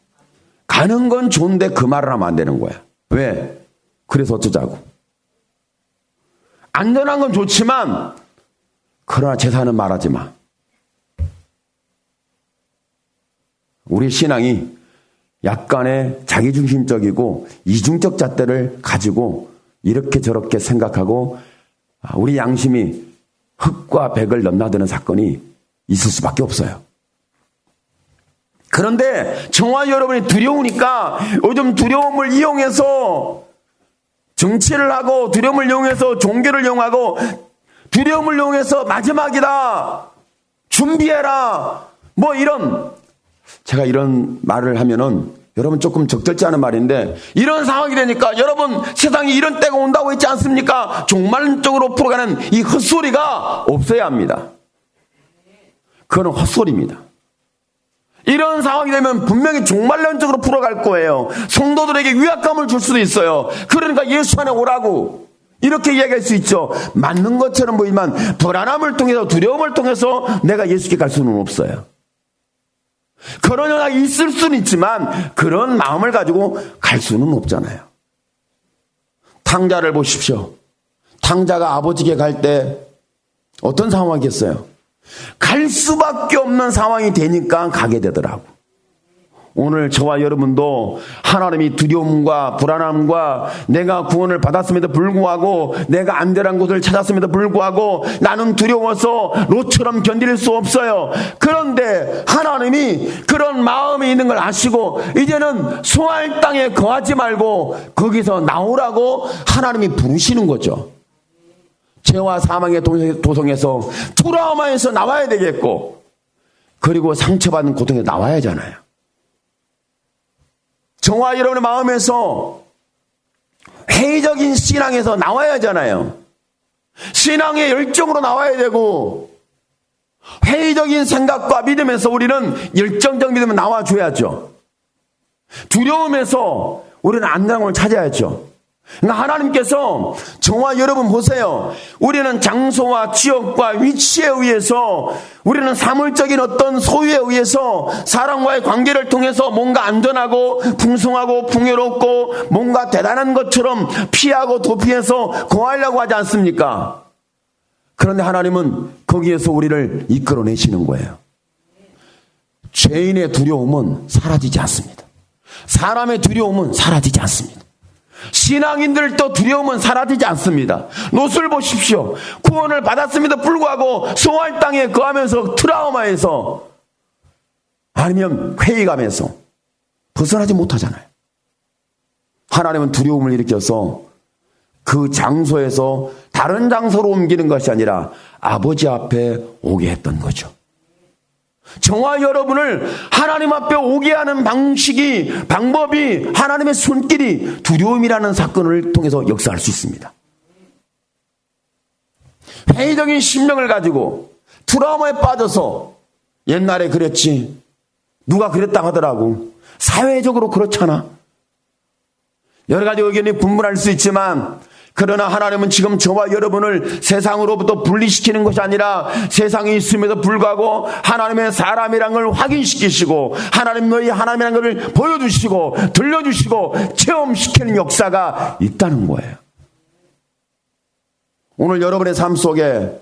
가는 건 좋은데 그 말을 하면 안 되는 거야. 왜? 그래서 어쩌자고. 안전한 건 좋지만 그러나 재산은 말하지 마. 우리 신앙이 약간의 자기중심적이고 이중적 잣대를 가지고 이렇게 저렇게 생각하고 우리 양심이 흙과 백을 넘나드는 사건이 있을 수밖에 없어요. 그런데 저와 여러분이 두려우니까 요즘 두려움을 이용해서 정치를 하고 두려움을 이용해서 종교를 이용하고 두려움을 이용해서 마지막이다. 준비해라. 뭐 제가 이런 말을 하면은 여러분 조금 적절치 않은 말인데 이런 상황이 되니까 여러분 세상에 이런 때가 온다고 했지 않습니까? 종말론적으로 풀어가는 이 헛소리가 없어야 합니다. 그건 헛소리입니다. 이런 상황이 되면 분명히 종말론적으로 풀어갈 거예요. 성도들에게 위압감을 줄 수도 있어요. 그러니까 예수 안에 오라고 이렇게 이야기할 수 있죠. 맞는 것처럼 보이지만 불안함을 통해서 두려움을 통해서 내가 예수께 갈 수는 없어요. 그런 연락이 있을 수는 있지만 그런 마음을 가지고 갈 수는 없잖아요. 탕자를 보십시오. 탕자가 아버지께 갈 때 어떤 상황이겠어요? 갈 수밖에 없는 상황이 되니까 가게 되더라고. 오늘 저와 여러분도 하나님이 두려움과 불안함과 내가 구원을 받았음에도 불구하고 내가 안전한 곳을 찾았음에도 불구하고 나는 두려워서 롯처럼 견딜 수 없어요. 그런데 하나님이 그런 마음이 있는 걸 아시고 이제는 소알 땅에 거하지 말고 거기서 나오라고 하나님이 부르시는 거죠. 죄와 사망의 도성에서 트라우마에서 나와야 되겠고 그리고 상처받는 고통에서 나와야 하잖아요. 저와 여러분의 마음에서 회의적인 신앙에서 나와야 하잖아요. 신앙의 열정으로 나와야 되고 회의적인 생각과 믿음에서 우리는 열정적 믿음을 나와줘야죠. 두려움에서 우리는 안전함을 찾아야죠. 그러니까 하나님께서 저와 여러분 보세요. 우리는 장소와 지역과 위치에 의해서 우리는 사물적인 어떤 소유에 의해서 사람과의 관계를 통해서 뭔가 안전하고 풍성하고 풍요롭고 뭔가 대단한 것처럼 피하고 도피해서 거하려고 하지 않습니까? 그런데 하나님은 거기에서 우리를 이끌어내시는 거예요. 죄인의 두려움은 사라지지 않습니다. 사람의 두려움은 사라지지 않습니다. 신앙인들도 두려움은 사라지지 않습니다. 롯을 보십시오. 구원을 받았음에도 불구하고 소알 땅에 거하면서 트라우마에서 아니면 회의감에서 벗어나지 못하잖아요. 하나님은 두려움을 일으켜서 그 장소에서 다른 장소로 옮기는 것이 아니라 아버지 앞에 오게 했던 거죠. 저와 여러분을 하나님 앞에 오게 하는 방법이 하나님의 손길이 두려움이라는 사건을 통해서 역사할 수 있습니다. 회의적인 심령을 가지고 트라우마에 빠져서 옛날에 그랬지 누가 그랬다 하더라고. 사회적으로 그렇잖아. 여러 가지 의견이 분분할 수 있지만 그러나 하나님은 지금 저와 여러분을 세상으로부터 분리시키는 것이 아니라 세상에 있음에도 불구하고 하나님의 사람이란 걸 확인시키시고 하나님 너희 하나님이란 것을 보여주시고 들려주시고 체험시키는 역사가 있다는 거예요. 오늘 여러분의 삶 속에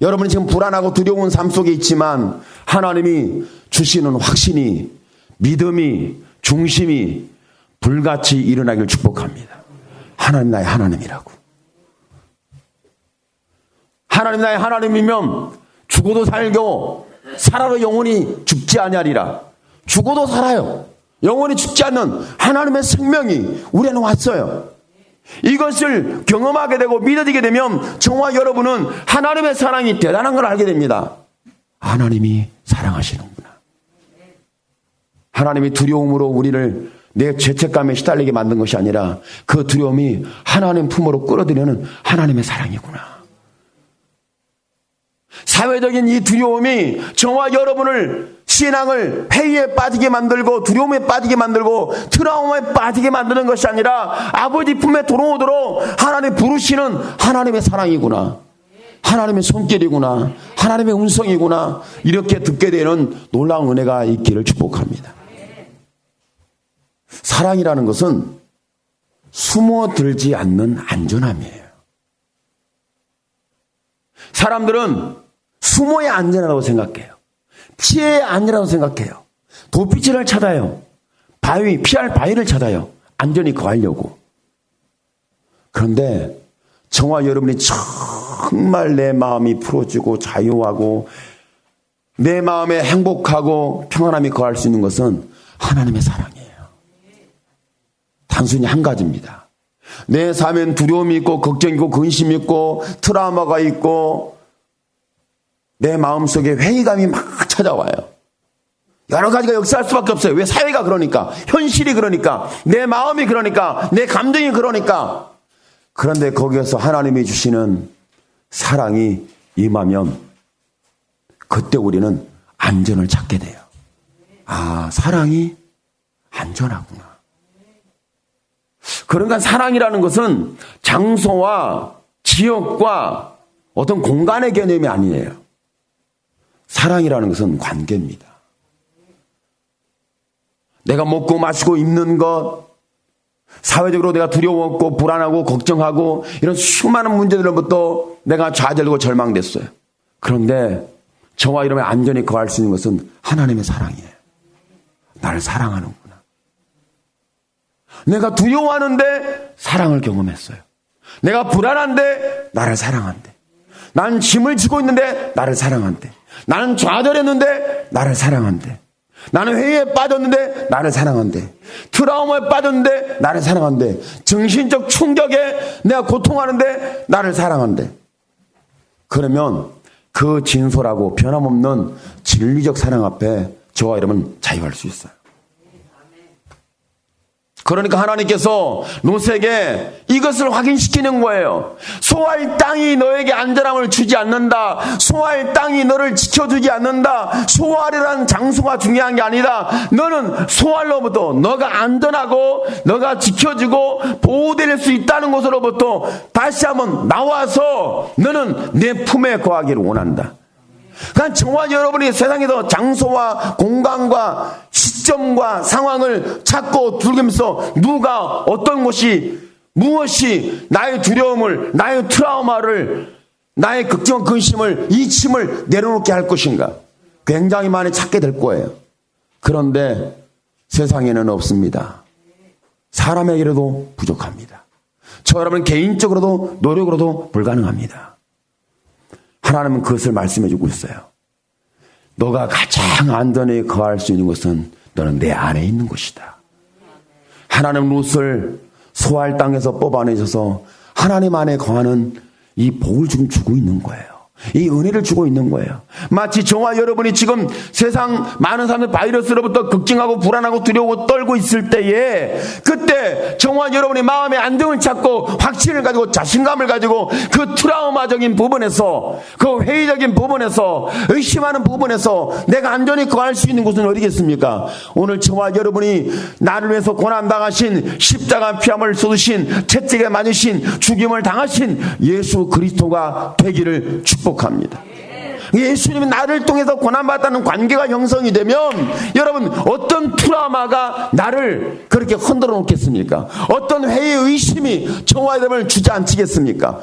여러분이 지금 불안하고 두려운 삶 속에 있지만 하나님이 주시는 확신이 믿음이 중심이 불같이 일어나길 축복합니다. 하나님 나의 하나님이라고. 하나님 나의 하나님이면 죽어도 살고 살아도 영원히 죽지 아니하리라. 죽어도 살아요. 영원히 죽지 않는 하나님의 생명이 우리 안에 왔어요. 이것을 경험하게 되고 믿어지게 되면 저와 여러분은 하나님의 사랑이 대단한 걸 알게 됩니다. 하나님이 사랑하시는구나. 하나님이 두려움으로 우리를 내 죄책감에 시달리게 만든 것이 아니라 그 두려움이 하나님 품으로 끌어들이는 하나님의 사랑이구나. 사회적인 이 두려움이 저와 여러분을 신앙을 회의에 빠지게 만들고 두려움에 빠지게 만들고 트라우마에 빠지게 만드는 것이 아니라 아버지 품에 들어오도록 하나님 부르시는 하나님의 사랑이구나, 하나님의 손길이구나, 하나님의 음성이구나, 이렇게 듣게 되는 놀라운 은혜가 있기를 축복합니다. 사랑이라는 것은 숨어들지 않는 안전함이에요. 사람들은 숨어야 안전하다고 생각해요. 피해야 안전하다고 생각해요. 도피지를 찾아요. 피할 바위를 찾아요. 안전히 거하려고. 그런데 저와 여러분이 정말 내 마음이 풀어지고 자유하고 내 마음에 행복하고 평안함이 거할 수 있는 것은 하나님의 사랑이에요. 단순히 한 가지입니다. 내 삶엔 두려움이 있고 걱정이 있고 근심이 있고 트라우마가 있고 내 마음속에 회의감이 막 찾아와요. 여러 가지가 역사할 수밖에 없어요. 왜? 사회가 그러니까, 현실이 그러니까, 내 마음이 그러니까, 내 감정이 그러니까. 그런데 거기에서 하나님이 주시는 사랑이 임하면 그때 우리는 안전을 찾게 돼요. 아, 사랑이 안전하구나. 그러니까 사랑이라는 것은 장소와 지역과 어떤 공간의 개념이 아니에요. 사랑이라는 것은 관계입니다. 내가 먹고 마시고 입는 것, 사회적으로 내가 두려웠고 불안하고 걱정하고 이런 수많은 문제들로부터 내가 좌절되고 절망됐어요. 그런데 저와 이름에 안전히 거할 수 있는 것은 하나님의 사랑이에요. 나를 사랑하는구나. 내가 두려워하는데 사랑을 경험했어요. 내가 불안한데 나를 사랑한대. 난 짐을 지고 있는데 나를 사랑한대. 나는 좌절했는데 나를 사랑한대. 나는 회의에 빠졌는데 나를 사랑한대. 트라우마에 빠졌는데 나를 사랑한대. 정신적 충격에 내가 고통하는데 나를 사랑한대. 그러면 그 진솔하고 변함없는 진리적 사랑 앞에 저와 여러분 자유할 수 있어요. 그러니까 하나님께서 롯에게 이것을 확인시키는 거예요. 소할 땅이 너에게 안전함을 주지 않는다. 소할 땅이 너를 지켜주지 않는다. 소할이라는 장소가 중요한 게 아니다. 너는 소할로부터 너가 안전하고 너가 지켜주고 보호될 수 있다는 곳으로부터 다시 한번 나와서 너는 내 품에 거하기를 원한다. 그러니까 저와 여러분이 세상에서 장소와 공간과 시점과 상황을 찾고 둘러면서 누가 어떤 것이 무엇이 나의 두려움을, 나의 트라우마를, 나의 걱정, 근심을, 이침을 내려놓게 할 것인가 굉장히 많이 찾게 될 거예요. 그런데 세상에는 없습니다. 사람에게라도 부족합니다. 저 여러분 개인적으로도 노력으로도 불가능합니다. 하나님은 그것을 말씀해 주고 있어요. 너가 가장 안전히 거할 수 있는 것은 너는 내 안에 있는 것이다. 하나님 롯을 소할 땅에서 뽑아내셔서 하나님 안에 거하는 이 복을 지금 주고 있는 거예요. 이 은혜를 주고 있는 거예요. 마치 저와 여러분이 지금 세상 많은 사람들 바이러스로부터 걱정하고 불안하고 두려워 떨고 있을 때에 그때 저와 여러분이 마음의 안정을 찾고 확신을 가지고 자신감을 가지고 그 트라우마적인 부분에서 그 회의적인 부분에서 의심하는 부분에서 내가 안전히 거할 수 있는 곳은 어디겠습니까? 오늘 저와 여러분이 나를 위해서 고난당하신 십자가 피함을 쏟으신 채찍에 맞으신 죽임을 당하신 예수 그리스도가 되기를 축복합니다. 예수님이 나를 통해서 고난받았다는 관계가 형성이 되면 여러분 어떤 트라우마가 나를 그렇게 흔들어 놓겠습니까? 어떤 회의 의심이 저와 여러분을 주저앉히겠습니까?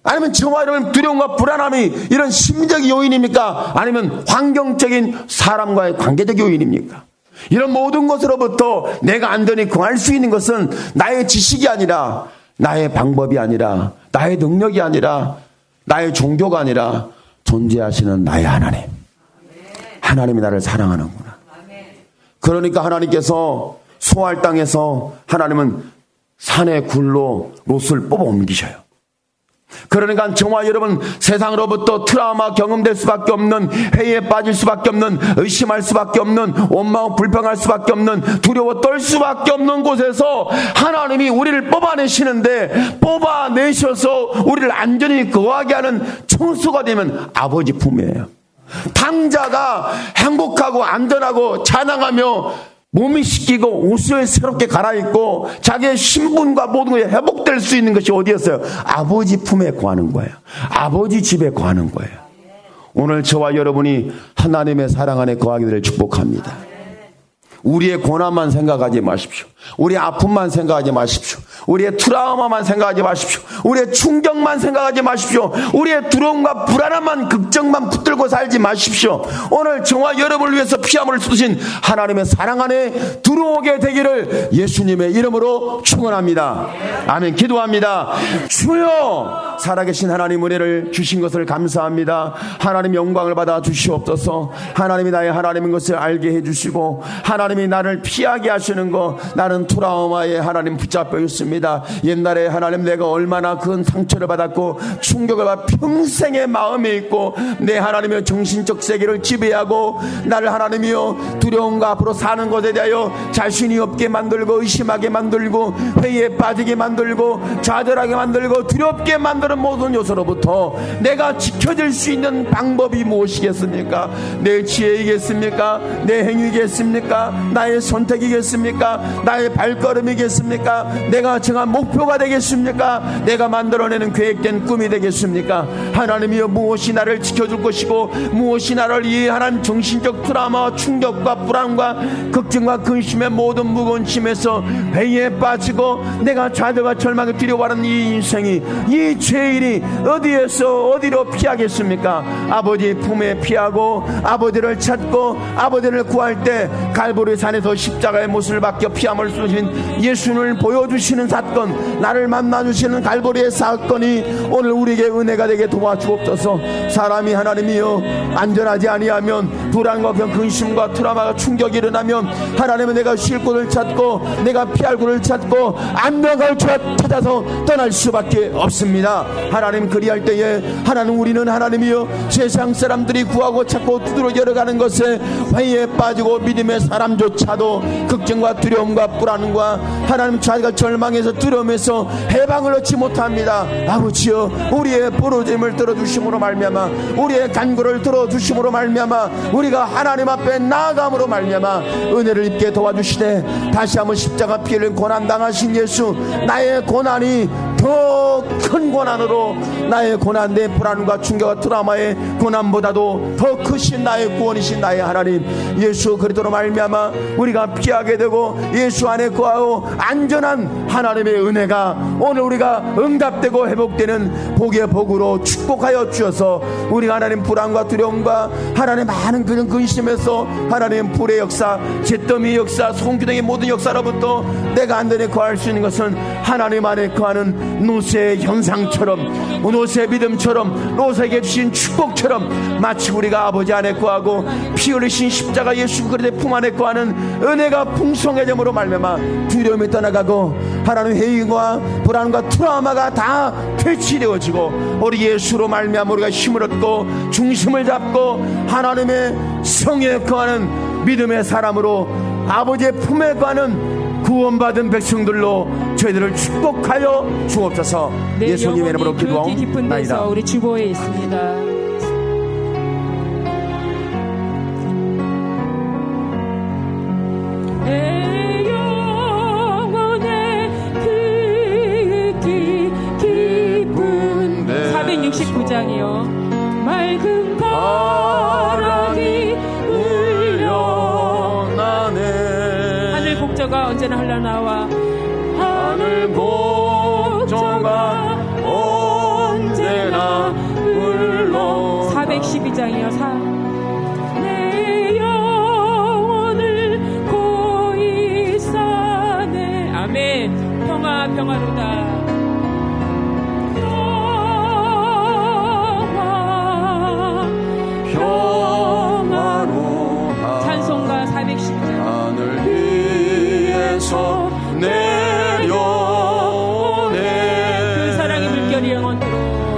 아니면 저와 여러분 두려움과 불안함이 이런 심리적 요인입니까? 아니면 환경적인 사람과의 관계적 요인입니까? 이런 모든 것으로부터 내가 안전히 거할 수 있는 것은 나의 지식이 아니라 나의 방법이 아니라 나의 능력이 아니라 나의 종교가 아니라 존재하시는 나의 하나님. 하나님이 나를 사랑하는구나. 그러니까 하나님께서 소할 땅에서 하나님은 산의 굴로 롯을 뽑아 옮기셔요. 그러니까 저와 여러분 세상으로부터 트라우마 경험될 수밖에 없는, 회의에 빠질 수밖에 없는, 의심할 수밖에 없는, 원망 불평할 수밖에 없는, 두려워 떨 수밖에 없는 곳에서 하나님이 우리를 뽑아내시는데, 뽑아내셔서 우리를 안전히 거하게 하는 청소가 되면 아버지 품이에요. 당자가 행복하고 안전하고 찬양하며 몸이 씻기고 옷을 새롭게 갈아입고 자기의 신분과 모든 것이 회복될 수 있는 것이 어디였어요? 아버지 품에 거하는 거예요. 아버지 집에 거하는 거예요. 오늘 저와 여러분이 하나님의 사랑 안에 거하게 되기를 축복합니다. 우리의 고난만 생각하지 마십시오. 우리의 아픔만 생각하지 마십시오. 우리의 트라우마만 생각하지 마십시오. 우리의 충격만 생각하지 마십시오. 우리의 두려움과 불안함만, 걱정만 붙들고 살지 마십시오. 오늘 저와 여러분을 위해서 피함을 쏟으신 하나님의 사랑 안에 들어오게 되기를 예수님의 이름으로 축원합니다. 아멘. 기도합니다. 주여, 살아계신 하나님 은혜를 주신 것을 감사합니다. 하나님 영광을 받아 주시옵소서. 하나님이 나의 하나님인 것을 알게 해주시고, 하나님이 나를 피하게 하시는 것, 나는 트라우마에 하나님 붙잡혀 있습니다. 옛날에 하나님 내가 얼마나 큰 상처를 받았고 충격을 받아 평생의 마음에 있고, 내 하나님의 정신적 세계를 지배하고 나를 하나님이여 두려움과 앞으로 사는 것에 대하여 자신이 없게 만들고 의심하게 만들고 회의에 빠지게 만들고 좌절하게 만들고 두렵게 만드는 모든 요소로부터 내가 지켜질 수 있는 방법이 무엇이겠습니까? 내 지혜이겠습니까? 내 행위겠습니까? 나의 선택이겠습니까? 나의 발걸음이겠습니까? 내가 정한 목표가 되겠습니까? 내가 만들어내는 계획된 꿈이 되겠습니까? 하나님이여, 무엇이 나를 지켜줄 것이고 무엇이 나를 이 하나님 정신적 트라우마와 충격과 불안과 걱정과 근심의 모든 무거운 짐에서 회의에 빠지고 내가 좌절과 절망에 두려워하는 이 인생이, 이 죄인이 어디에서 어디로 피하겠습니까? 아버지 품에 피하고 아버지를 찾고 아버지를 구할 때 갈보리 산에서 십자가의 못을 박혀 피함을 쏟으신 예수를 보여주시는 사건, 나를 만나주시는 갈보리의 사건이 오늘 우리에게 은혜가 되게 도와주옵소서. 사람이 하나님이여 안전하지 아니하면 불안과 근심과 트라우마가 충격이 일어나면 하나님은 내가 쉴 곳을 찾고 내가 피할 곳을 찾고 안녕할 곳을 찾아서 떠날 수밖에 없습니다. 하나님, 그리할 때에 하나님, 우리는 하나님이여 세상 사람들이 구하고 찾고 두드러 열어가는 것에 회의에 빠지고 믿음의 사람조차도 걱정과 두려움과 불안과 하나님 자기가 절망해서 두려움에서 해방을 얻지 못합니다. 아버지여, 우리의 부르짖음을 들어주심으로 말미암아, 우리의 간구를 들어주심으로 말미암아, 우리가 하나님 앞에 나아감으로 말미암아 은혜를 입게 도와주시되, 다시 한번 십자가 피를 고난 당하신 예수, 나의 고난이 더 큰 고난으로, 나의 고난, 내 불안과 충격과 트라우마의 고난보다도 더 크신 나의 구원이신 나의 하나님 예수 그리스도로 말미암아 우리가 피하게 되고 예수 안에 거하고 안전한 하나님의 은혜가 오늘 우리가 응답되고 회복되는 복의 복으로 축복하여 주셔서, 우리가 하나님 불안과 두려움과 하나님 많은 그런 근심에서 하나님 불의 역사, 잿더미의 역사, 송기둥의 모든 역사로부터 내가 안전에 거할 수 있는 것은 하나님 안에 거하는 노새의 현상처럼, 노새의 믿음처럼, 노새에게 주신 축복처럼, 마치 우리가 아버지 안에 거하고 피 흘리신 십자가 예수 그리스도의 품 안에 거하는 은혜가 풍성해짐으로 말미암아 두려움이 떠나가고 하나님 회의와 불안과 트라우마가 다 퇴치되어지고 우리 예수로 말미암아 우리가 힘을 얻고 중심을 잡고 하나님의 성에 거하는 믿음의 사람으로 아버지의 품에 거하는 구원받은 백성들로 저희들을 축복하여 주옵소서. 예수님의 이름으로 기도하옵나이다. 우리 주보에 있습니다. 내 영혼의 기쁜 469장이요. 맑은 바람이 흘려나네. 하늘 복저가 언제나 흘러나와, 하늘 복저가 언제나 흘러. 412장이요. 내 영혼을 고이 싸네. 아멘. 평화 평화로다. 찬송가 412장. 하늘 위에서 내려오네. 그 사랑의 물결이 영원토록.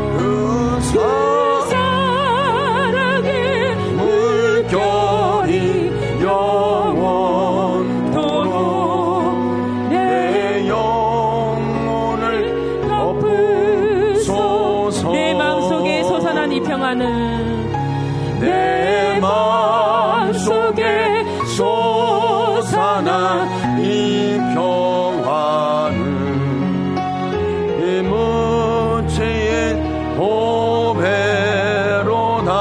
이 평화는 이 무체의 보배로다.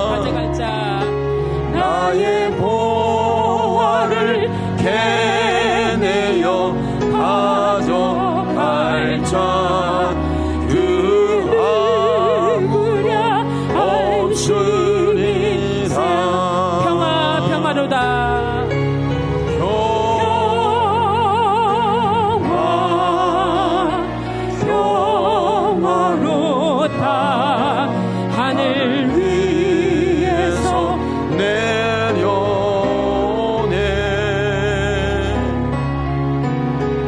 가져갈 자 나의 보화를 캐내어 가져갈 자 그 아무랴 없으리라. 평화로다. 평화로다. 하늘 위에서 내려오네.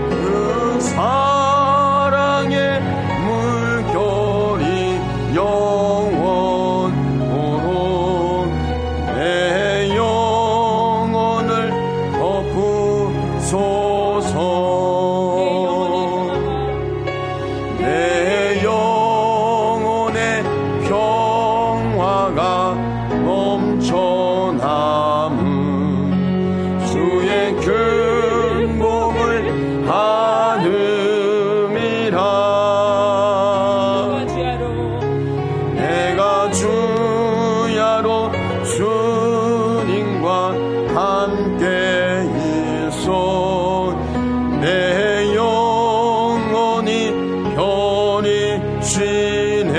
그 사랑의 물결이 영원토록 내 영혼을 덮으소서. 내 영혼의 평화가 넘쳐남은 주의 근복을 하느니라. 내가 주야로 주님과 함께 있어 내 영혼이 편히 쉬네.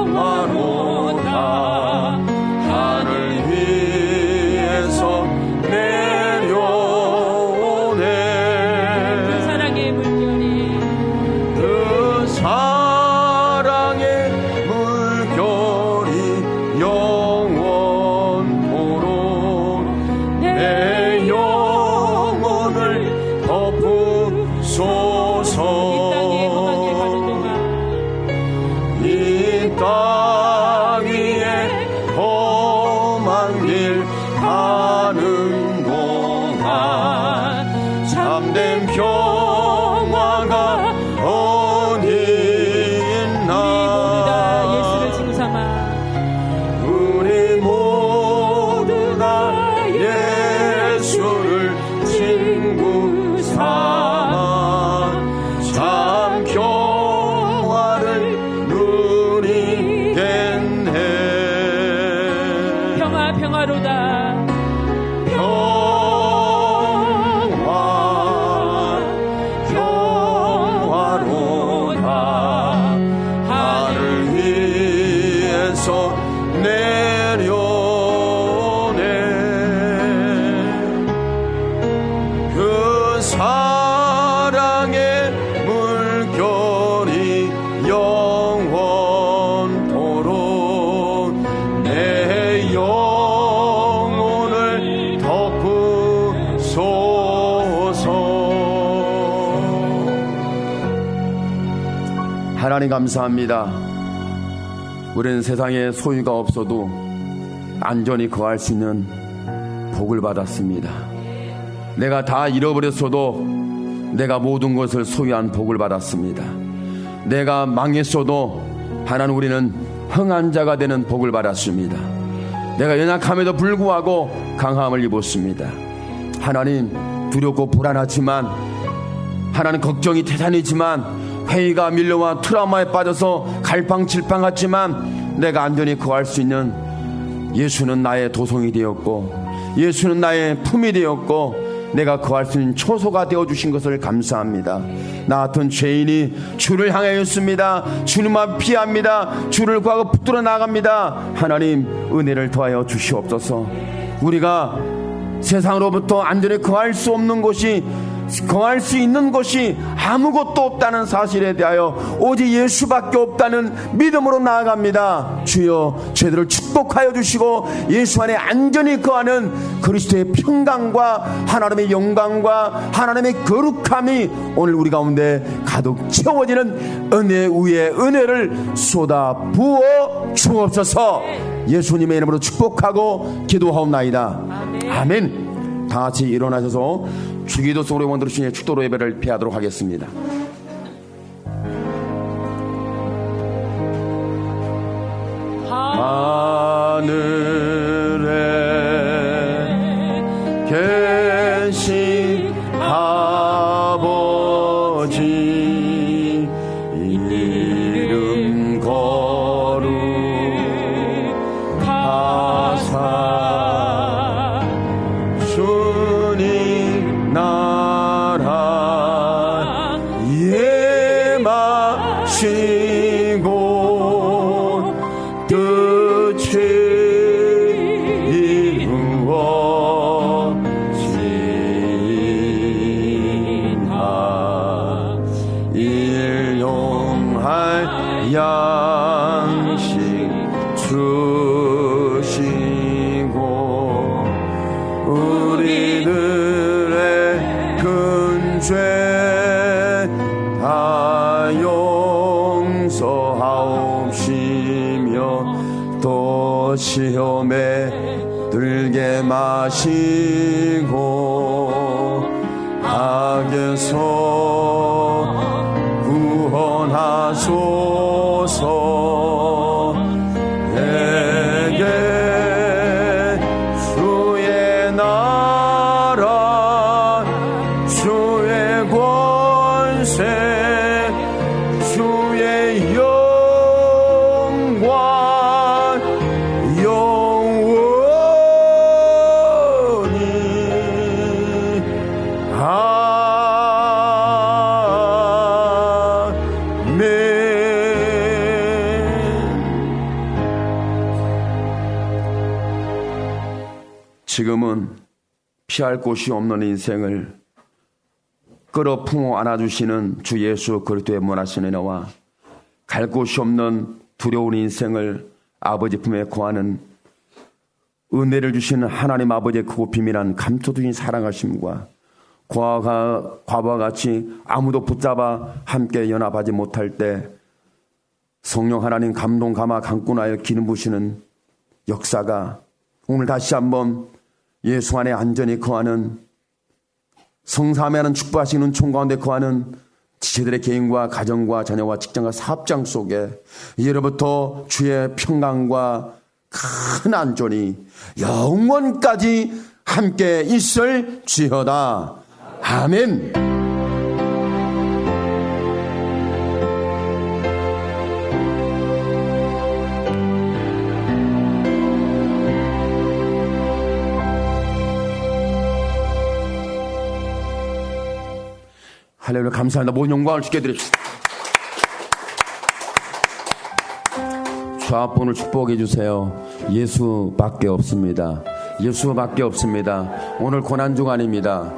평화로다. 하늘 위에서 내려오네. 사랑의 물결이 그 사랑의 물결이 영원토록 내 영혼을 덮으소서. 이 땅 위에 험한 길 가는 동안 참된 평화가 어디 있나. 예수를 지금 삼아 우리 모두가 예수를 친구 삼아 참 평화를 누리겠네. 평화로다. 평화로다. 하늘 위에서 내려오네. 그 사랑의 물결이 영원토록 내 영혼을 덮으소서. 하나님 감사합니다. 우리는 세상에 소유가 없어도 안전히 거할 수 있는 복을 받았습니다. 내가 다 잃어버렸어도 내가 모든 것을 소유한 복을 받았습니다. 내가 망했어도 하나님 우리는 흥한 자가 되는 복을 받았습니다. 내가 연약함에도 불구하고 강함을 입었습니다. 하나님 두렵고 불안하지만 하나님 걱정이 태산이지만 회의가 밀려와 트라우마에 빠져서 갈팡질팡하지만 내가 안전히 거할 수 있는 예수는 나의 도성이 되었고 예수는 나의 품이 되었고 내가 거할 수 있는 초소가 되어주신 것을 감사합니다. 나 같은 죄인이 주를 향하였습니다. 주님 앞 피합니다. 주를 구하고 붙들어 나갑니다. 하나님 은혜를 더하여 주시옵소서. 우리가 세상으로부터 안전히 거할 수 없는 곳이 거할 수 있는 것이 아무것도 없다는 사실에 대하여 오직 예수밖에 없다는 믿음으로 나아갑니다. 주여 저희들을 축복하여 주시고 예수 안에 안전히 거하는 그리스도의 평강과 하나님의 영광과 하나님의 거룩함이 오늘 우리 가운데 가득 채워지는 은혜 위에 은혜를 쏟아 부어 주옵소서. 예수님의 이름으로 축복하고 기도하옵나이다. 아멘. 다 같이 일어나셔서 주기도 속으로 원들으시니 축도로 예배를 피하도록 하겠습니다. 이름 거룩하사 주님 나라 예마시고 뜻이 이루어지나 일용할 양식 주시고 우리들의 근죄 다 용서하옵시며 또 시험에 들게 마시고 악에서 구원하소서. 내게 주의 나라 주의 권세 주의 영광 영원히 지금은 피할 곳이 없는 인생을 끌어 품어 안아주시는 주 예수 그리스도의 문하신 은혜와 갈 곳이 없는 두려운 인생을 아버지 품에 거하는 은혜를 주시는 하나님 아버지의 크고 비밀한 감춰두신 사랑하심과 과와 같이 아무도 붙잡아 함께 연합하지 못할 때 성령 하나님 감동 감화 강권하여 기름 부시는 역사가 오늘 다시 한번 예수 안에 안전히 거하는 성삼위하는 축복하시는 총 가운데 거하는 지체들의 개인과 가정과 자녀와 직장과 사업장 속에 이제로부터 주의 평강과 큰 안전이 영원까지 함께 있을지어다. 아멘. 할렐루야. 감사합니다. 모든 영광을 주께 드립시다. 좌폰을 축복해 주세요. 예수밖에 없습니다. 예수밖에 없습니다. 오늘 고난주간입니다.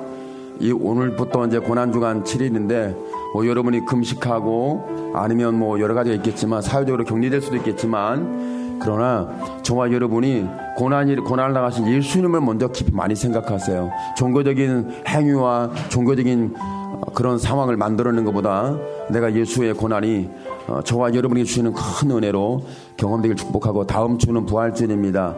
오늘부터 이제 고난주간 7일인데 여러분이 금식하고 아니면 여러 가지가 있겠지만 사회적으로 격리될 수도 있겠지만 그러나 저와 여러분이 고난을 당하신 예수님을 먼저 깊이 많이 생각하세요. 종교적인 행위와 종교적인 그런 상황을 만들어내는 것보다 내가 예수의 고난이 저와 여러분이 주시는 큰 은혜로 경험되길 축복하고 다음 주는 부활주일입니다.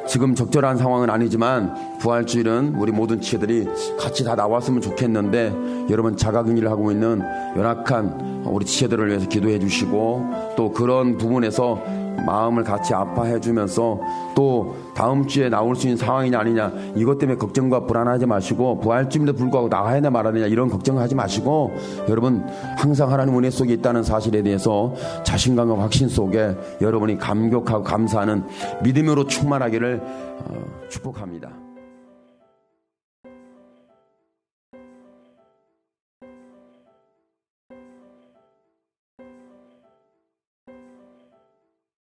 지금 적절한 상황은 아니지만 부활주일은 우리 모든 지체들이 같이 다 나왔으면 좋겠는데 여러분 자가격리를 하고 있는 연약한 우리 지체들을 위해서 기도해 주시고 또 그런 부분에서 마음을 같이 아파해 주면서 또 다음 주에 나올 수 있는 상황이냐 아니냐 이것 때문에 걱정과 불안하지 마시고 부활주일에도 불구하고 나가야 되냐 말아야 되냐 이런 걱정하지 마시고 여러분 항상 하나님 은혜 속에 있다는 사실에 대해서 자신감과 확신 속에 여러분이 감격하고 감사하는 믿음으로 충만하기를 축복합니다.